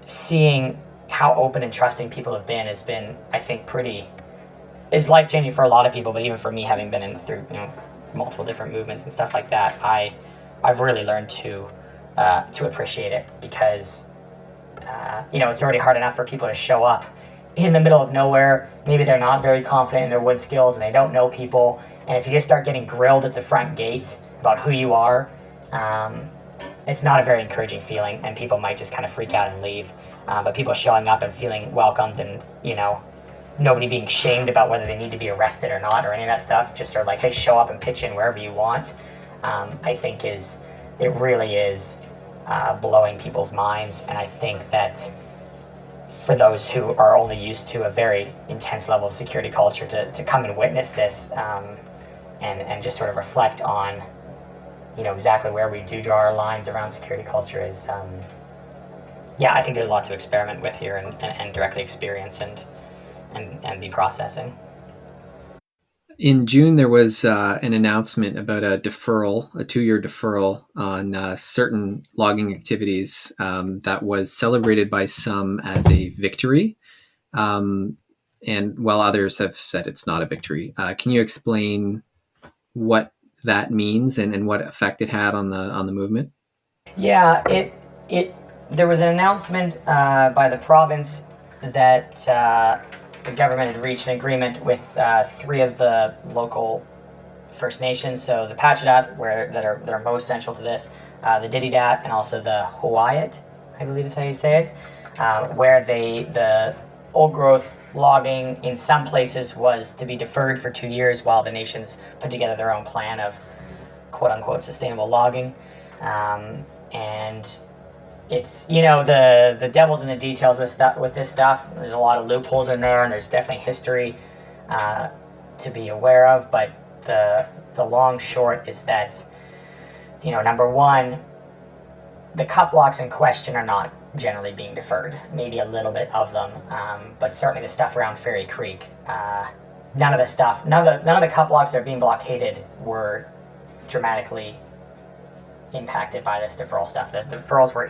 seeing how open and trusting people have been has been, I think, is life-changing for a lot of people. But even for me, having been through multiple different movements and stuff like that, I've really learned to appreciate it, because it's already hard enough for people to show up in the middle of nowhere. Maybe they're not very confident in their wood skills and they don't know people. And if you just start getting grilled at the front gate about who you are, it's not a very encouraging feeling, and people might just kind of freak out and leave. But people showing up and feeling welcomed, and nobody being shamed about whether they need to be arrested or not or any of that stuff, just sort of like, hey, show up and pitch in wherever you want, I think it really is blowing people's minds. And I think that for those who are only used to a very intense level of security culture, to come and witness this, and just sort of reflect on exactly where we do draw our lines around security culture is, I think there's a lot to experiment with here and directly experience and be processing. In June, there was an announcement about a 2-year deferral on certain logging activities that was celebrated by some as a victory, and while others have said it's not a victory. Can you explain what that means and what effect it had on the movement? Yeah, there was an announcement by the province that the government had reached an agreement with 3 of the local First Nations, so the Pacheedaht, that are most central to this, the Dididat, and also the Hawaiiat, I believe is how you say it, where the old growth logging in some places was to be deferred for 2 years while the nations put together their own plan of quote unquote sustainable logging. And it's, the devil's in the details with this stuff. There's a lot of loopholes in there, and there's definitely history to be aware of. But the long short is that, number one, the cut blocks in question are not generally being deferred. Maybe a little bit of them, but certainly the stuff around Fairy Creek, none of the cut blocks that are being blockaded were dramatically impacted by this deferral stuff. The deferrals were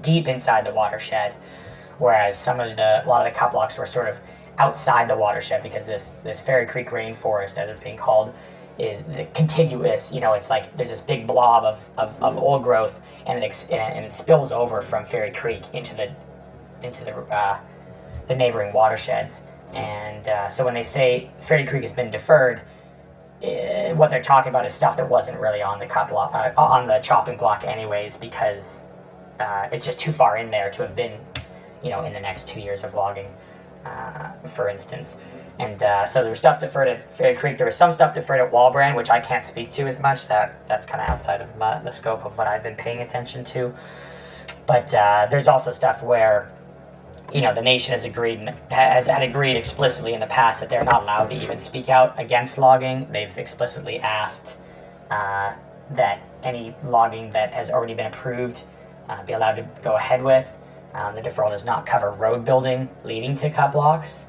deep inside the watershed, whereas a lot of the cut blocks were sort of outside the watershed, because this Fairy Creek rainforest, as it's being called, is the contiguous. It's like there's this big blob of old growth, and it spills over from Fairy Creek into the neighboring watersheds. And so when they say Fairy Creek has been deferred, what they're talking about is stuff that wasn't really on the cut block, on the chopping block anyways, because it's just too far in there to have been, in the next 2 years of logging, for instance. And so there was stuff deferred at Fairy Creek. There was some stuff deferred at Walbrand, which I can't speak to as much. That's kind of outside of the scope of what I've been paying attention to. But there's also stuff where, the nation has agreed explicitly in the past that they're not allowed to even speak out against logging. They've explicitly asked that any logging that has already been approved be allowed to go ahead with. The deferral does not cover road building leading to cut blocks.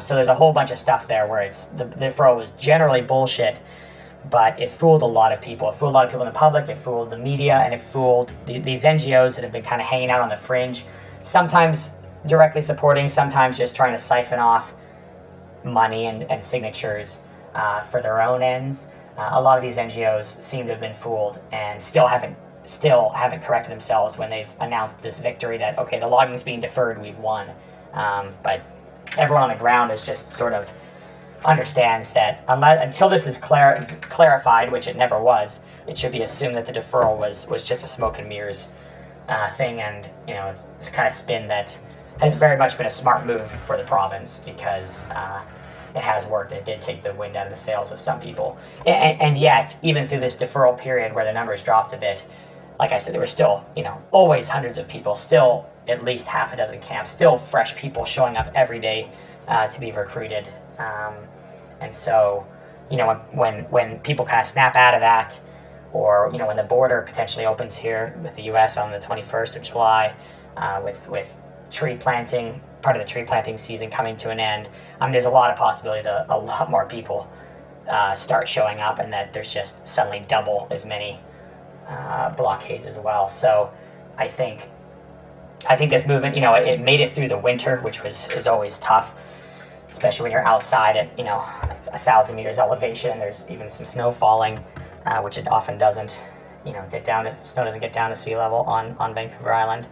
So there's a whole bunch of stuff there where the deferral was generally bullshit, but it fooled a lot of people. It fooled a lot of people in the public, it fooled the media, and it fooled these NGOs that have been kind of hanging out on the fringe, sometimes directly supporting, sometimes just trying to siphon off money and signatures for their own ends. A lot of these NGOs seem to have been fooled and still haven't corrected themselves when they've announced this victory that, okay, the logging's being deferred, we've won. But everyone on the ground is just sort of understands that until this is clarified, which it never was, it should be assumed that the deferral was just a smoke and mirrors thing, and it's kind of spin that has very much been a smart move for the province, because it has worked. It did take the wind out of the sails of some people, and yet even through this deferral period where the numbers dropped a bit, like I said, there were still always hundreds of people, still at least half a dozen camps, still fresh people showing up every day to be recruited. And so, when people kind of snap out of that, or when the border potentially opens here with the U.S. on the 21st of July, with tree planting, part of the tree planting season coming to an end. There's a lot of possibility that a lot more people start showing up, and that there's just suddenly double as many blockades as well. So I think this movement, it made it through the winter, which is always tough, especially when you're outside at 1,000 meters elevation and there's even some snow falling, which it often doesn't get down to, snow doesn't get down to sea level on Vancouver Island.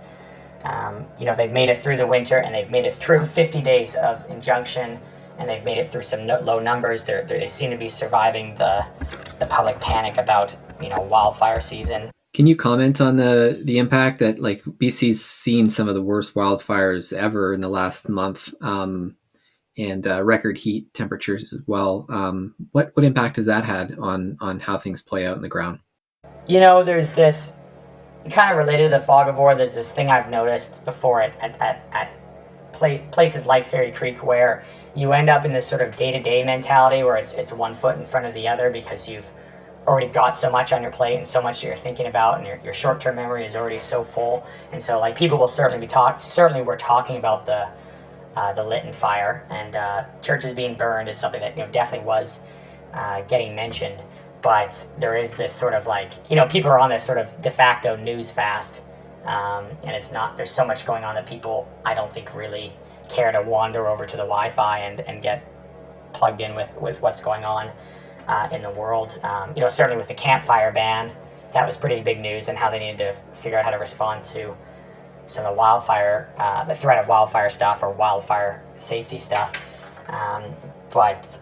They've made it through the winter, and they've made it through 50 days of injunction, and they've made it through some low numbers. They seem to be surviving the public panic about wildfire season. Can you comment on the impact that, like, BC's seen some of the worst wildfires ever in the last month, and record heat temperatures as well? What impact has that had on how things play out in the ground? There's this kind of related to the fog of war. There's this thing I've noticed before at places like Fairy Creek, where you end up in this sort of day-to-day mentality where it's one foot in front of the other, because you've already got so much on your plate and so much that you're thinking about, and your short-term memory is already so full. And so, like, people will certainly we're talking about the Lytton fire, and churches being burned is something that definitely was getting mentioned. But there is this sort of, like, people are on this sort of de facto news fast, and it's not, there's so much going on that people, I don't think, really care to wander over to the Wi-Fi and get plugged in with what's going on in the world. Certainly with the campfire ban, that was pretty big news, and how they needed to figure out how to respond to some of the wildfire, the threat of wildfire stuff, or wildfire safety stuff. But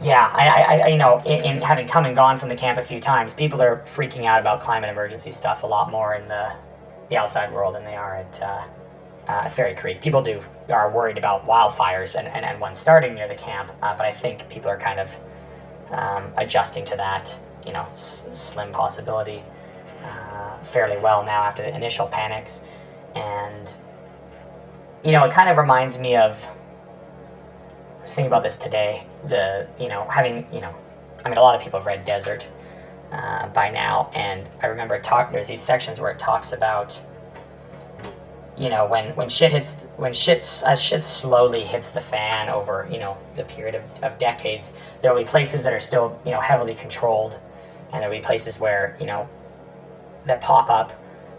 yeah, I in having come and gone from the camp a few times, people are freaking out about climate emergency stuff a lot more in the outside world than they are at Fairy Creek. People are worried about wildfires and one starting near the camp, but I think people are kind of adjusting to that, slim possibility fairly well now after the initial panics. And it kind of reminds me of, I was thinking about this today, having, a lot of people have read Desert by now, and I remember there's these sections where it talks about, when shit slowly hits the fan over, the period of decades, there'll be places that are still, heavily controlled, and there'll be places where, that pop up,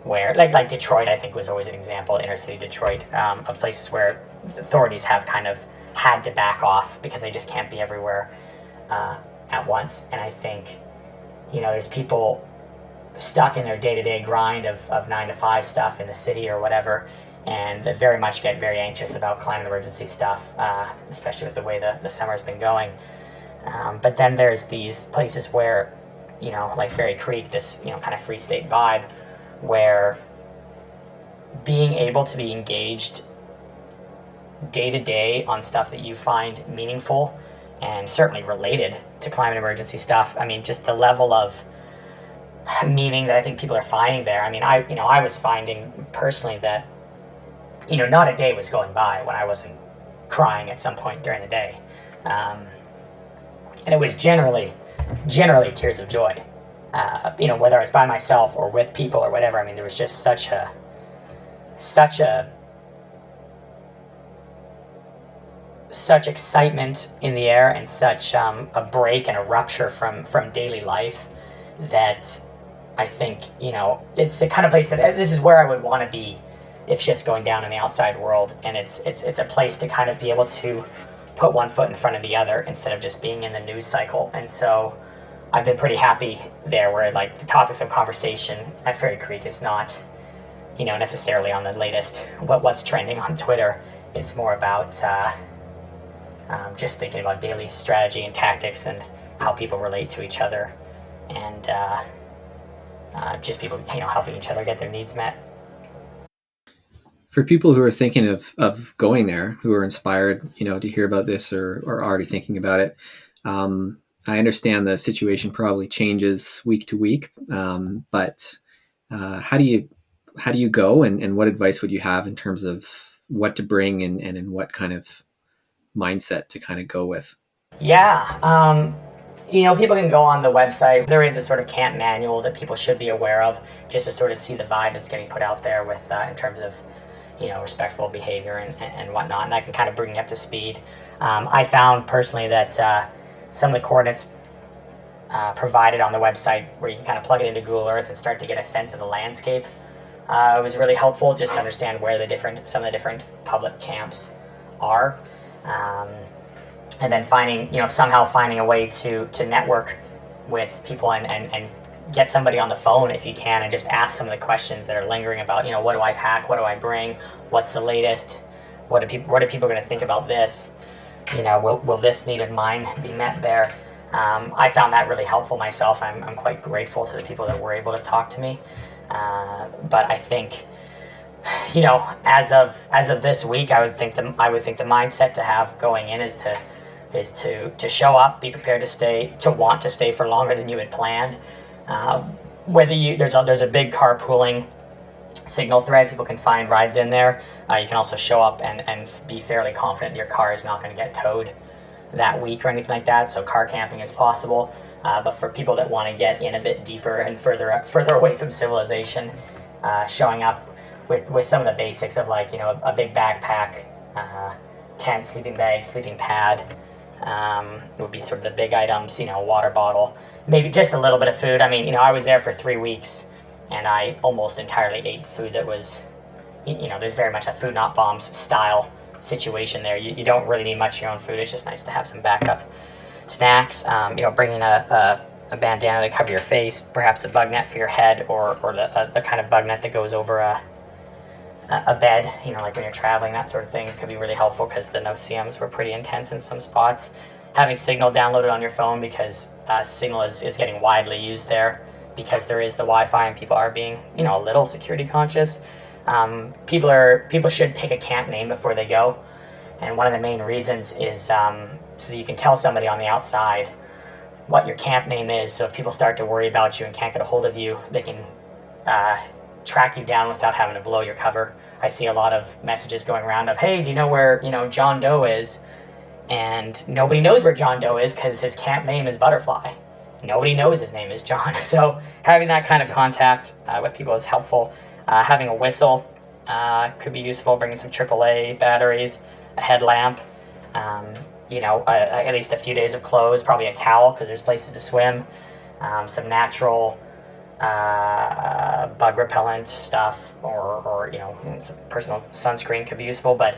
where, like Detroit, I think, was always an example, inner city Detroit, of places where the authorities have kind of had to back off because they just can't be everywhere at once. And I think, there's people stuck in their day-to-day grind of 9 to 5 stuff in the city or whatever, and that very much get very anxious about climate emergency stuff, especially with the way the summer's been going. But then there's these places where, like Fairy Creek, this, kind of free state vibe, where being able to be engaged day to day on stuff that you find meaningful and certainly related to climate emergency stuff. Just the level of meaning that I think people are finding there. I was finding personally that, not a day was going by when I wasn't crying at some point during the day. And it was generally tears of joy. Whether I was by myself or with people or whatever, there was just such excitement in the air, and such a break and a rupture from daily life, that I think, it's the kind of place that this is where I would want to be if shit's going down in the outside world. And it's a place to kind of be able to put one foot in front of the other instead of just being in the news cycle. And so I've been pretty happy there, where, like, the topics of conversation at Fairy Creek is not, necessarily on the latest what's trending on Twitter. It's more about just thinking about daily strategy and tactics and how people relate to each other, and just people, helping each other get their needs met. For people who are thinking of going there, who are inspired, to hear about this, or already thinking about it, I understand the situation probably changes week to week, but how do you go, and what advice would you have in terms of what to bring, and in what kind of mindset to kind of go with? Yeah, People can go on the website. There is a sort of camp manual that people should be aware of, just to sort of see the vibe that's getting put out there with in terms of respectful behavior and whatnot, and that can kind of bring you up to speed. I found personally that some of the coordinates provided on the website, where you can kind of plug it into Google Earth and start to get a sense of the landscape, was really helpful, just to understand where some of the different public camps are. And then somehow finding a way to network with people and get somebody on the phone if you can, and just ask some of the questions that are lingering about, what do I pack, what do I bring, what's the latest, what are people going to think about this, will this need of mine be met there. I found that really helpful myself. I'm quite grateful to the people that were able to talk to me. But I think, as of this week, I would think the mindset to have going in is to show up, be prepared to want to stay for longer than you had planned. There's a big carpooling signal thread. People can find rides in there. You can also show up and be fairly confident your car is not going to get towed that week or anything like that. So car camping is possible. But for people that want to get in a bit deeper and further away from civilization, showing up with some of the basics of a big backpack, tent, sleeping bag, sleeping pad, would be sort of the big items. Water bottle, maybe just a little bit of food. I was there for 3 weeks, and I almost entirely ate food that was, there's very much a food not bombs style situation there. You don't really need much of your own food. It's just nice to have some backup snacks. Bringing a bandana to cover your face, perhaps a bug net for your head, or the kind of bug net that goes over a bed, like when you're traveling, that sort of thing could be really helpful, because the no-see-ums were pretty intense in some spots. Having Signal downloaded on your phone, because Signal is getting widely used there, because there is the Wi-Fi and people are being, a little security conscious. People should pick a camp name before they go, and one of the main reasons is so that you can tell somebody on the outside what your camp name is. So if people start to worry about you and can't get a hold of you, they can track you down without having to blow your cover. I see a lot of messages going around of, hey, do you know where John Doe is? And nobody knows where John Doe is, because his camp name is Butterfly. Nobody knows his name is John. So having that kind of contact with people is helpful. Having a whistle could be useful. Bringing some AAA batteries, a headlamp, at least a few days of clothes, probably a towel, because there's places to swim, some natural bug repellent stuff, or some personal sunscreen could be useful. But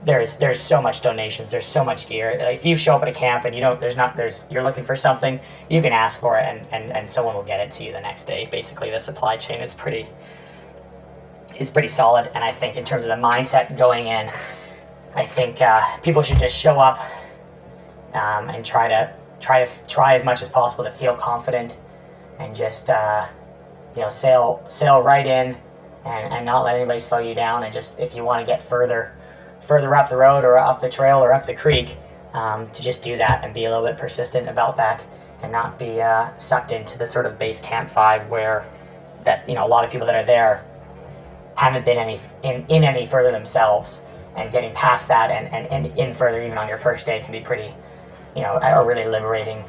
there's so much donations, there's so much gear. If you show up at a camp and you're looking for something, you can ask for it, and someone will get it to you the next day. Basically, the supply chain is pretty solid. And I think in terms of the mindset going in, I think people should just show up and try as much as possible to feel confident, and just sail right in, and not let anybody slow you down. And just, if you want to get further up the road, or up the trail, or up the creek, to just do that and be a little bit persistent about that, and not be sucked into the sort of base camp vibe where a lot of people that are there haven't been any further themselves. And getting past that and in further, even on your first day, can be pretty, a really liberating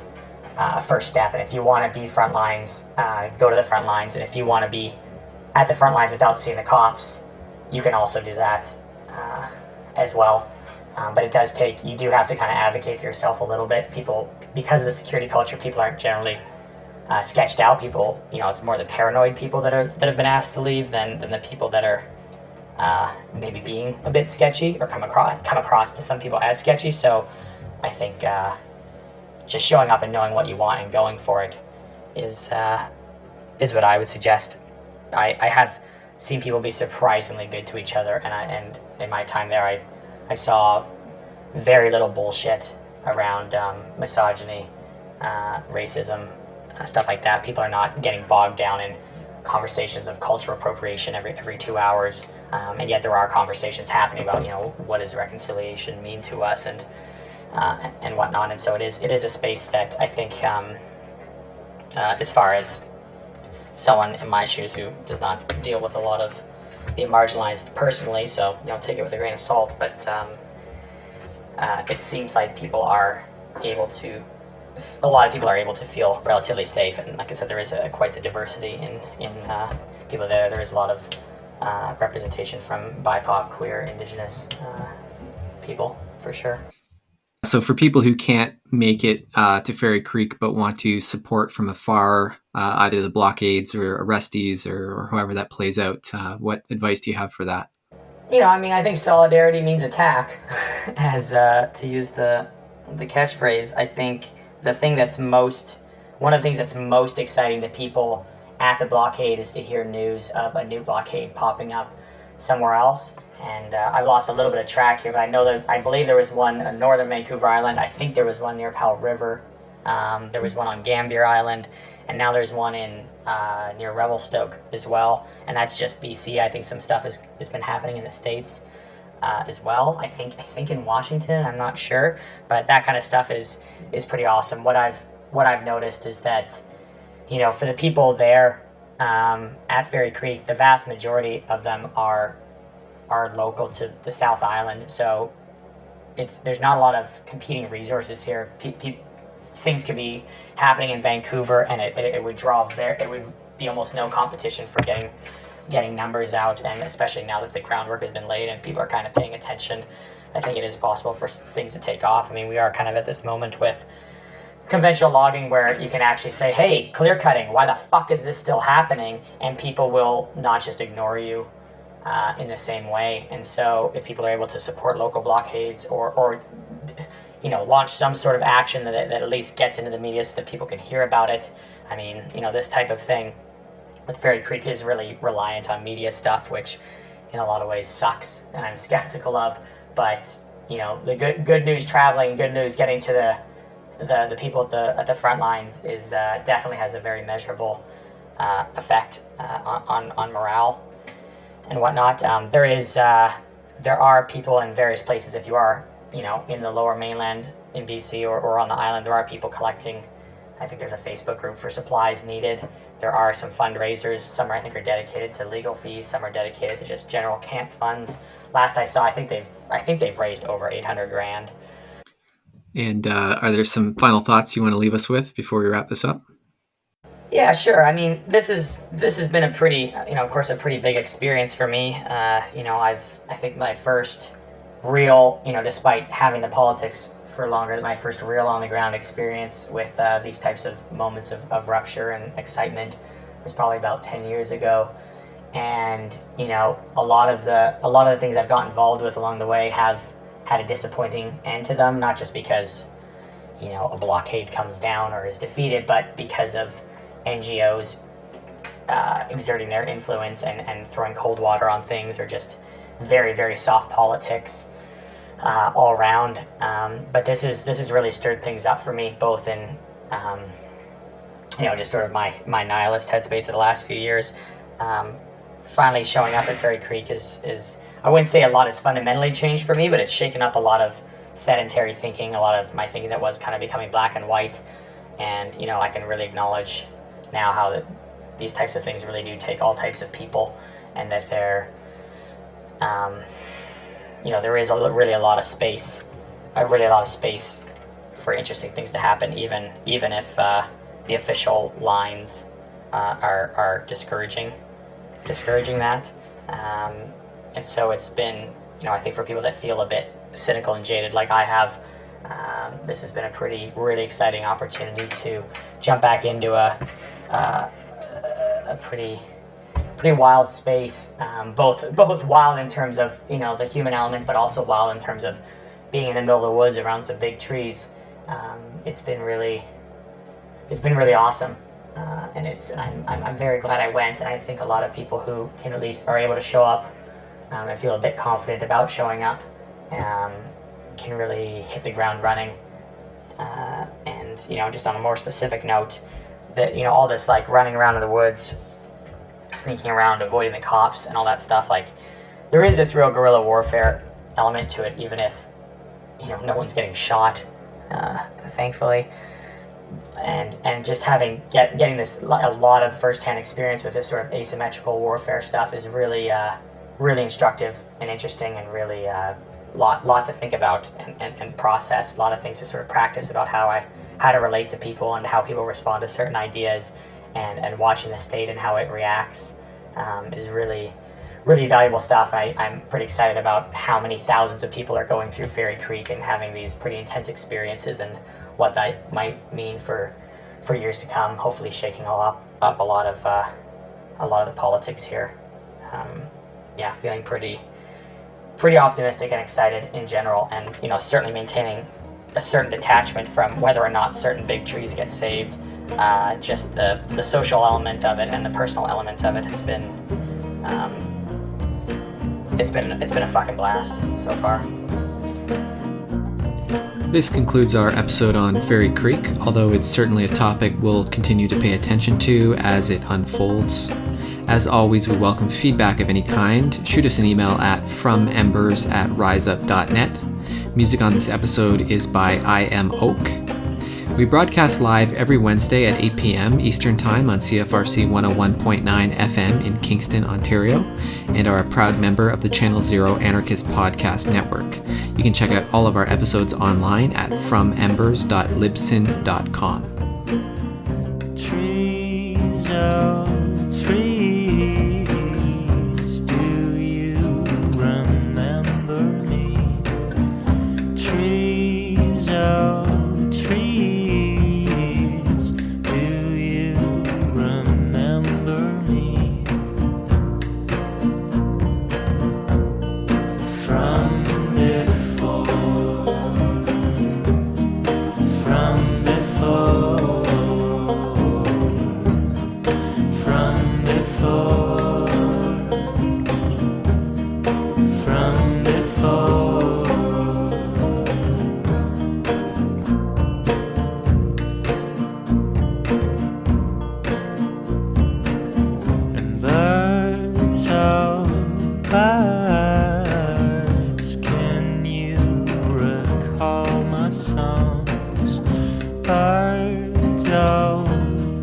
first step. And if you want to be front lines, go to the front lines. And if you want to be at the front lines without seeing the cops, you can also do that as well. But you do have to kind of advocate for yourself a little bit. People, because of the security culture, people aren't generally sketched out. People, it's more the paranoid people that have been asked to leave than the people that are maybe being a bit sketchy, or come across to some people as sketchy. So I think just showing up and knowing what you want and going for it is what I would suggest. I have seen people be surprisingly good to each other, and in my time there, I saw very little bullshit around misogyny, racism, stuff like that. People are not getting bogged down in conversations of cultural appropriation every 2 hours, and yet there are conversations happening about what does reconciliation mean to us, and whatnot. And so it is a space that I think, as far as someone in my shoes who does not deal with a lot of being marginalized personally, so take it with a grain of salt, but it seems like people are able to a lot of people are able to feel relatively safe. And like I said, there is quite the diversity in people there. There is a lot of representation from BIPOC, queer, Indigenous people, for sure. So for people who can't make it to Fairy Creek but want to support from afar, either the blockades or arrestees or however that plays out, what advice do you have for that? I think solidarity means attack, as to use the catchphrase. I think one of the things that's most exciting to people at the blockade is to hear news of a new blockade popping up somewhere else. And I've lost a little bit of track here, but I believe there was one in northern Vancouver Island. I think there was one near Powell River. There was one on Gambier Island, and now there's one in near Revelstoke as well. And that's just BC. I think some stuff has been happening in the States as well. I think in Washington. I'm not sure, but that kind of stuff is pretty awesome. What I've noticed is that, for the people there at Fairy Creek, the vast majority of them are local to the South Island, so there's not a lot of competing resources here. Things could be happening in Vancouver, and it would be almost no competition for getting numbers out, and especially now that the groundwork has been laid and people are kind of paying attention, I think it is possible for things to take off. I mean, we are kind of at this moment with conventional logging where you can actually say, hey, clear cutting, why the fuck is this still happening? And people will not just ignore you in the same way. And so if people are able to support local blockades or launch some sort of action that at least gets into the media so that people can hear about it. I mean, this type of thing with Fairy Creek is really reliant on media stuff, which in a lot of ways sucks and I'm skeptical of. But, the good news traveling, good news getting to the people at the front lines is definitely has a very measurable effect on morale and whatnot. There are people in various places. If you are, in the lower mainland in BC or on the island, there are people collecting. I think there's a Facebook group for supplies needed. There are some fundraisers. Some I think are dedicated to legal fees. Some are dedicated to just general camp funds. Last I saw, I think they've raised over $800,000. And are there some final thoughts you want to leave us with before we wrap this up? Yeah, sure. I mean, this has been a pretty, of course, a pretty big experience for me. I think my first real, despite having the politics for longer, my first real on the ground experience with these types of moments of rupture and excitement was probably about 10 years ago. And, a lot of the things I've got involved with along the way have had a disappointing end to them, not just because, a blockade comes down or is defeated, but because of NGOs exerting their influence and throwing cold water on things, or just very, very soft politics all around. But this has really stirred things up for me, both in just sort of my nihilist headspace of the last few years. Finally showing up at Fairy Creek is I wouldn't say a lot has fundamentally changed for me, but it's shaken up a lot of sedentary thinking, a lot of my thinking that was kind of becoming black and white. And I can really acknowledge now how these types of things really do take all types of people, and that there is really a lot of space for interesting things to happen, even if the official lines are discouraging that. And so it's been, I think for people that feel a bit cynical and jaded like I have, this has been a really exciting opportunity to jump back into a pretty wild space, both wild in terms of the human element, but also wild in terms of being in the middle of the woods around some big trees. It's been really awesome, and I'm very glad I went. And I think a lot of people who can at least are able to show up and feel a bit confident about showing up can really hit the ground running. And just on a more specific note, that all this like running around in the woods, sneaking around, avoiding the cops and all that stuff, like there is this real guerrilla warfare element to it, even if no one's getting shot, thankfully. And just getting this a lot of firsthand experience with this sort of asymmetrical warfare stuff is really really instructive and interesting, and really lot to think about and process. A lot of things to sort of practice about how how to relate to people and how people respond to certain ideas, and watching the state and how it reacts is really valuable stuff. I'm pretty excited about how many thousands of people are going through Fairy Creek and having these pretty intense experiences, and what that might mean for years to come. Hopefully, shaking up a lot of the politics here. Feeling pretty optimistic and excited in general, and certainly maintaining a certain detachment from whether or not certain big trees get saved. Just the social element of it and the personal element of it has been it's been a fucking blast so far. This concludes our episode on Fairy Creek, although it's certainly a topic we'll continue to pay attention to as it unfolds. As always, we welcome feedback of any kind. Shoot us an email at fromembers@riseup.net. Music on this episode is by I Am Oak. We broadcast live every Wednesday at 8 p.m. Eastern Time on CFRC 101.9 FM in Kingston, Ontario, and are a proud member of the Channel Zero Anarchist Podcast Network. You can check out all of our episodes online at fromembers.libsyn.com. Trees, oh, trees, do you remember me? Trees, oh, trees, do you remember me? From before, from before, from before, from before. And birds, oh, birds, can you recall my songs? Birds, oh,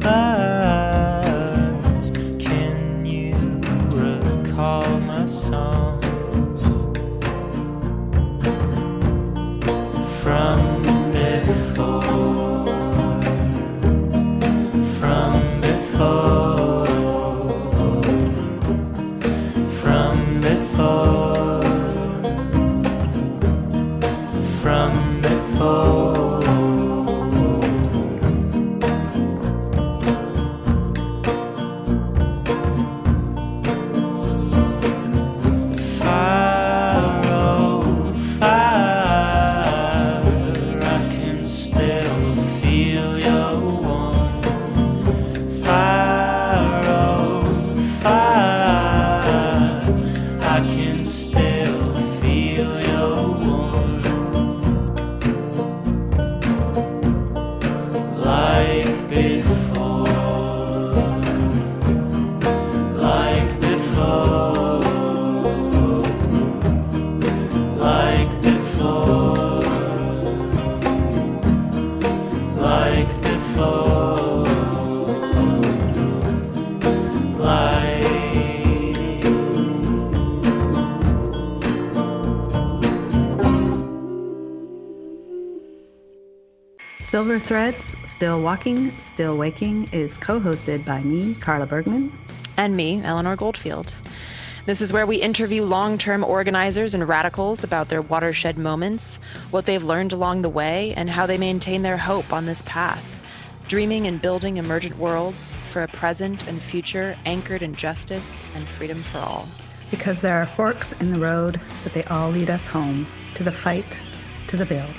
birds, can you recall my songs? From before, from before, from before, from before. Fire, oh, fire, I can still feel your warmth. Fire, oh, fire, I can still feel your warmth. Like before, like before, like before, like before, like. Silver Threads, Still Walking, Still Waking is co-hosted by me, Carla Bergman. And me, Eleanor Goldfield. This is where we interview long-term organizers and radicals about their watershed moments, what they've learned along the way, and how they maintain their hope on this path, dreaming and building emergent worlds for a present and future anchored in justice and freedom for all. Because there are forks in the road, but they all lead us home, to the fight, to the build.